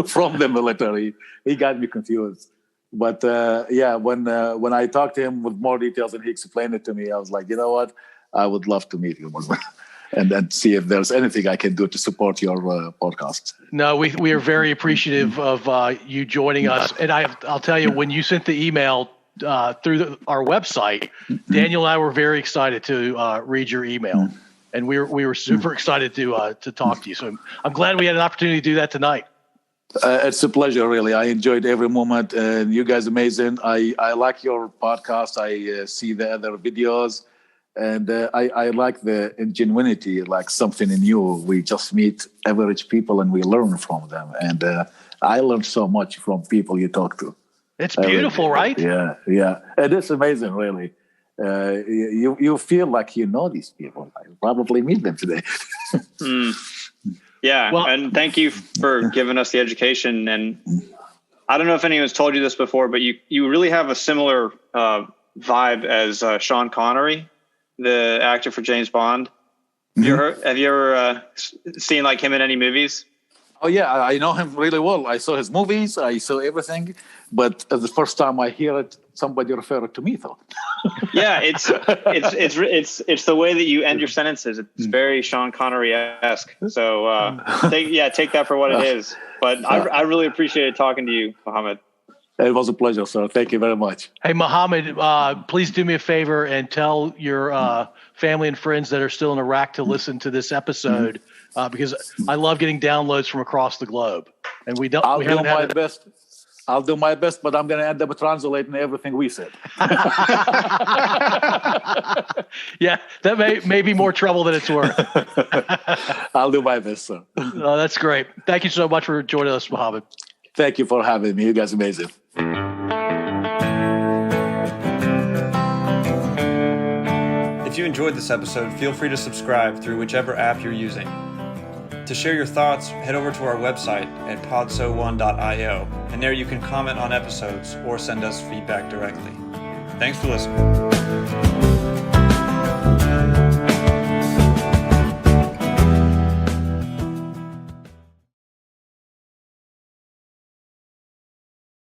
from the military. He got me confused. But yeah, when I talked to him with more details and he explained it to me, I was like, you know what? I would love to meet you. And then see if there's anything I can do to support your podcast. No, we are very appreciative of you joining us. And I'll tell you, when you sent the email through our website, Daniel and I were very excited to read your email, and we were super excited to talk to you. So I'm glad we had an opportunity to do that tonight. It's a pleasure, really. I enjoyed every moment, and you guys amazing. I like your podcast. I see the other videos. And I like the ingenuity, like something new. We just meet average people and we learn from them. And I learned so much from people you talk to. It's beautiful, right? Yeah. It is amazing, really. You feel like you know these people. I probably meet them today. Yeah, Well- and thank you for giving us the education. And I don't know if anyone's told you this before, but you really have a similar vibe as Sean Connery, the actor for James Bond. Have you ever seen like him in any movies? Oh, yeah, I know him really well. I saw his movies. I saw everything. But the first time I hear it, somebody referred it to me, though. Yeah, it's the way that you end your sentences. It's very Sean Connery-esque. So take that for what it is. But I really appreciated talking to you, Mohammed. It was a pleasure, sir. Thank you very much. Hey, Mohammed, please do me a favor and tell your family and friends that are still in Iraq to listen to this episode because I love getting downloads from across the globe, and we don't. I'll do my best. I'll do my best, but I'm going to end up translating everything we said. Yeah, that may be more trouble than it's worth. I'll do my best, sir. That's great. Thank you so much for joining us, Mohammed. Thank you for having me. You guys are amazing. If you enjoyed this episode, feel free to subscribe through whichever app you're using. To share your thoughts, head over to our website at podso1.io, and there you can comment on episodes or send us feedback directly. Thanks for listening.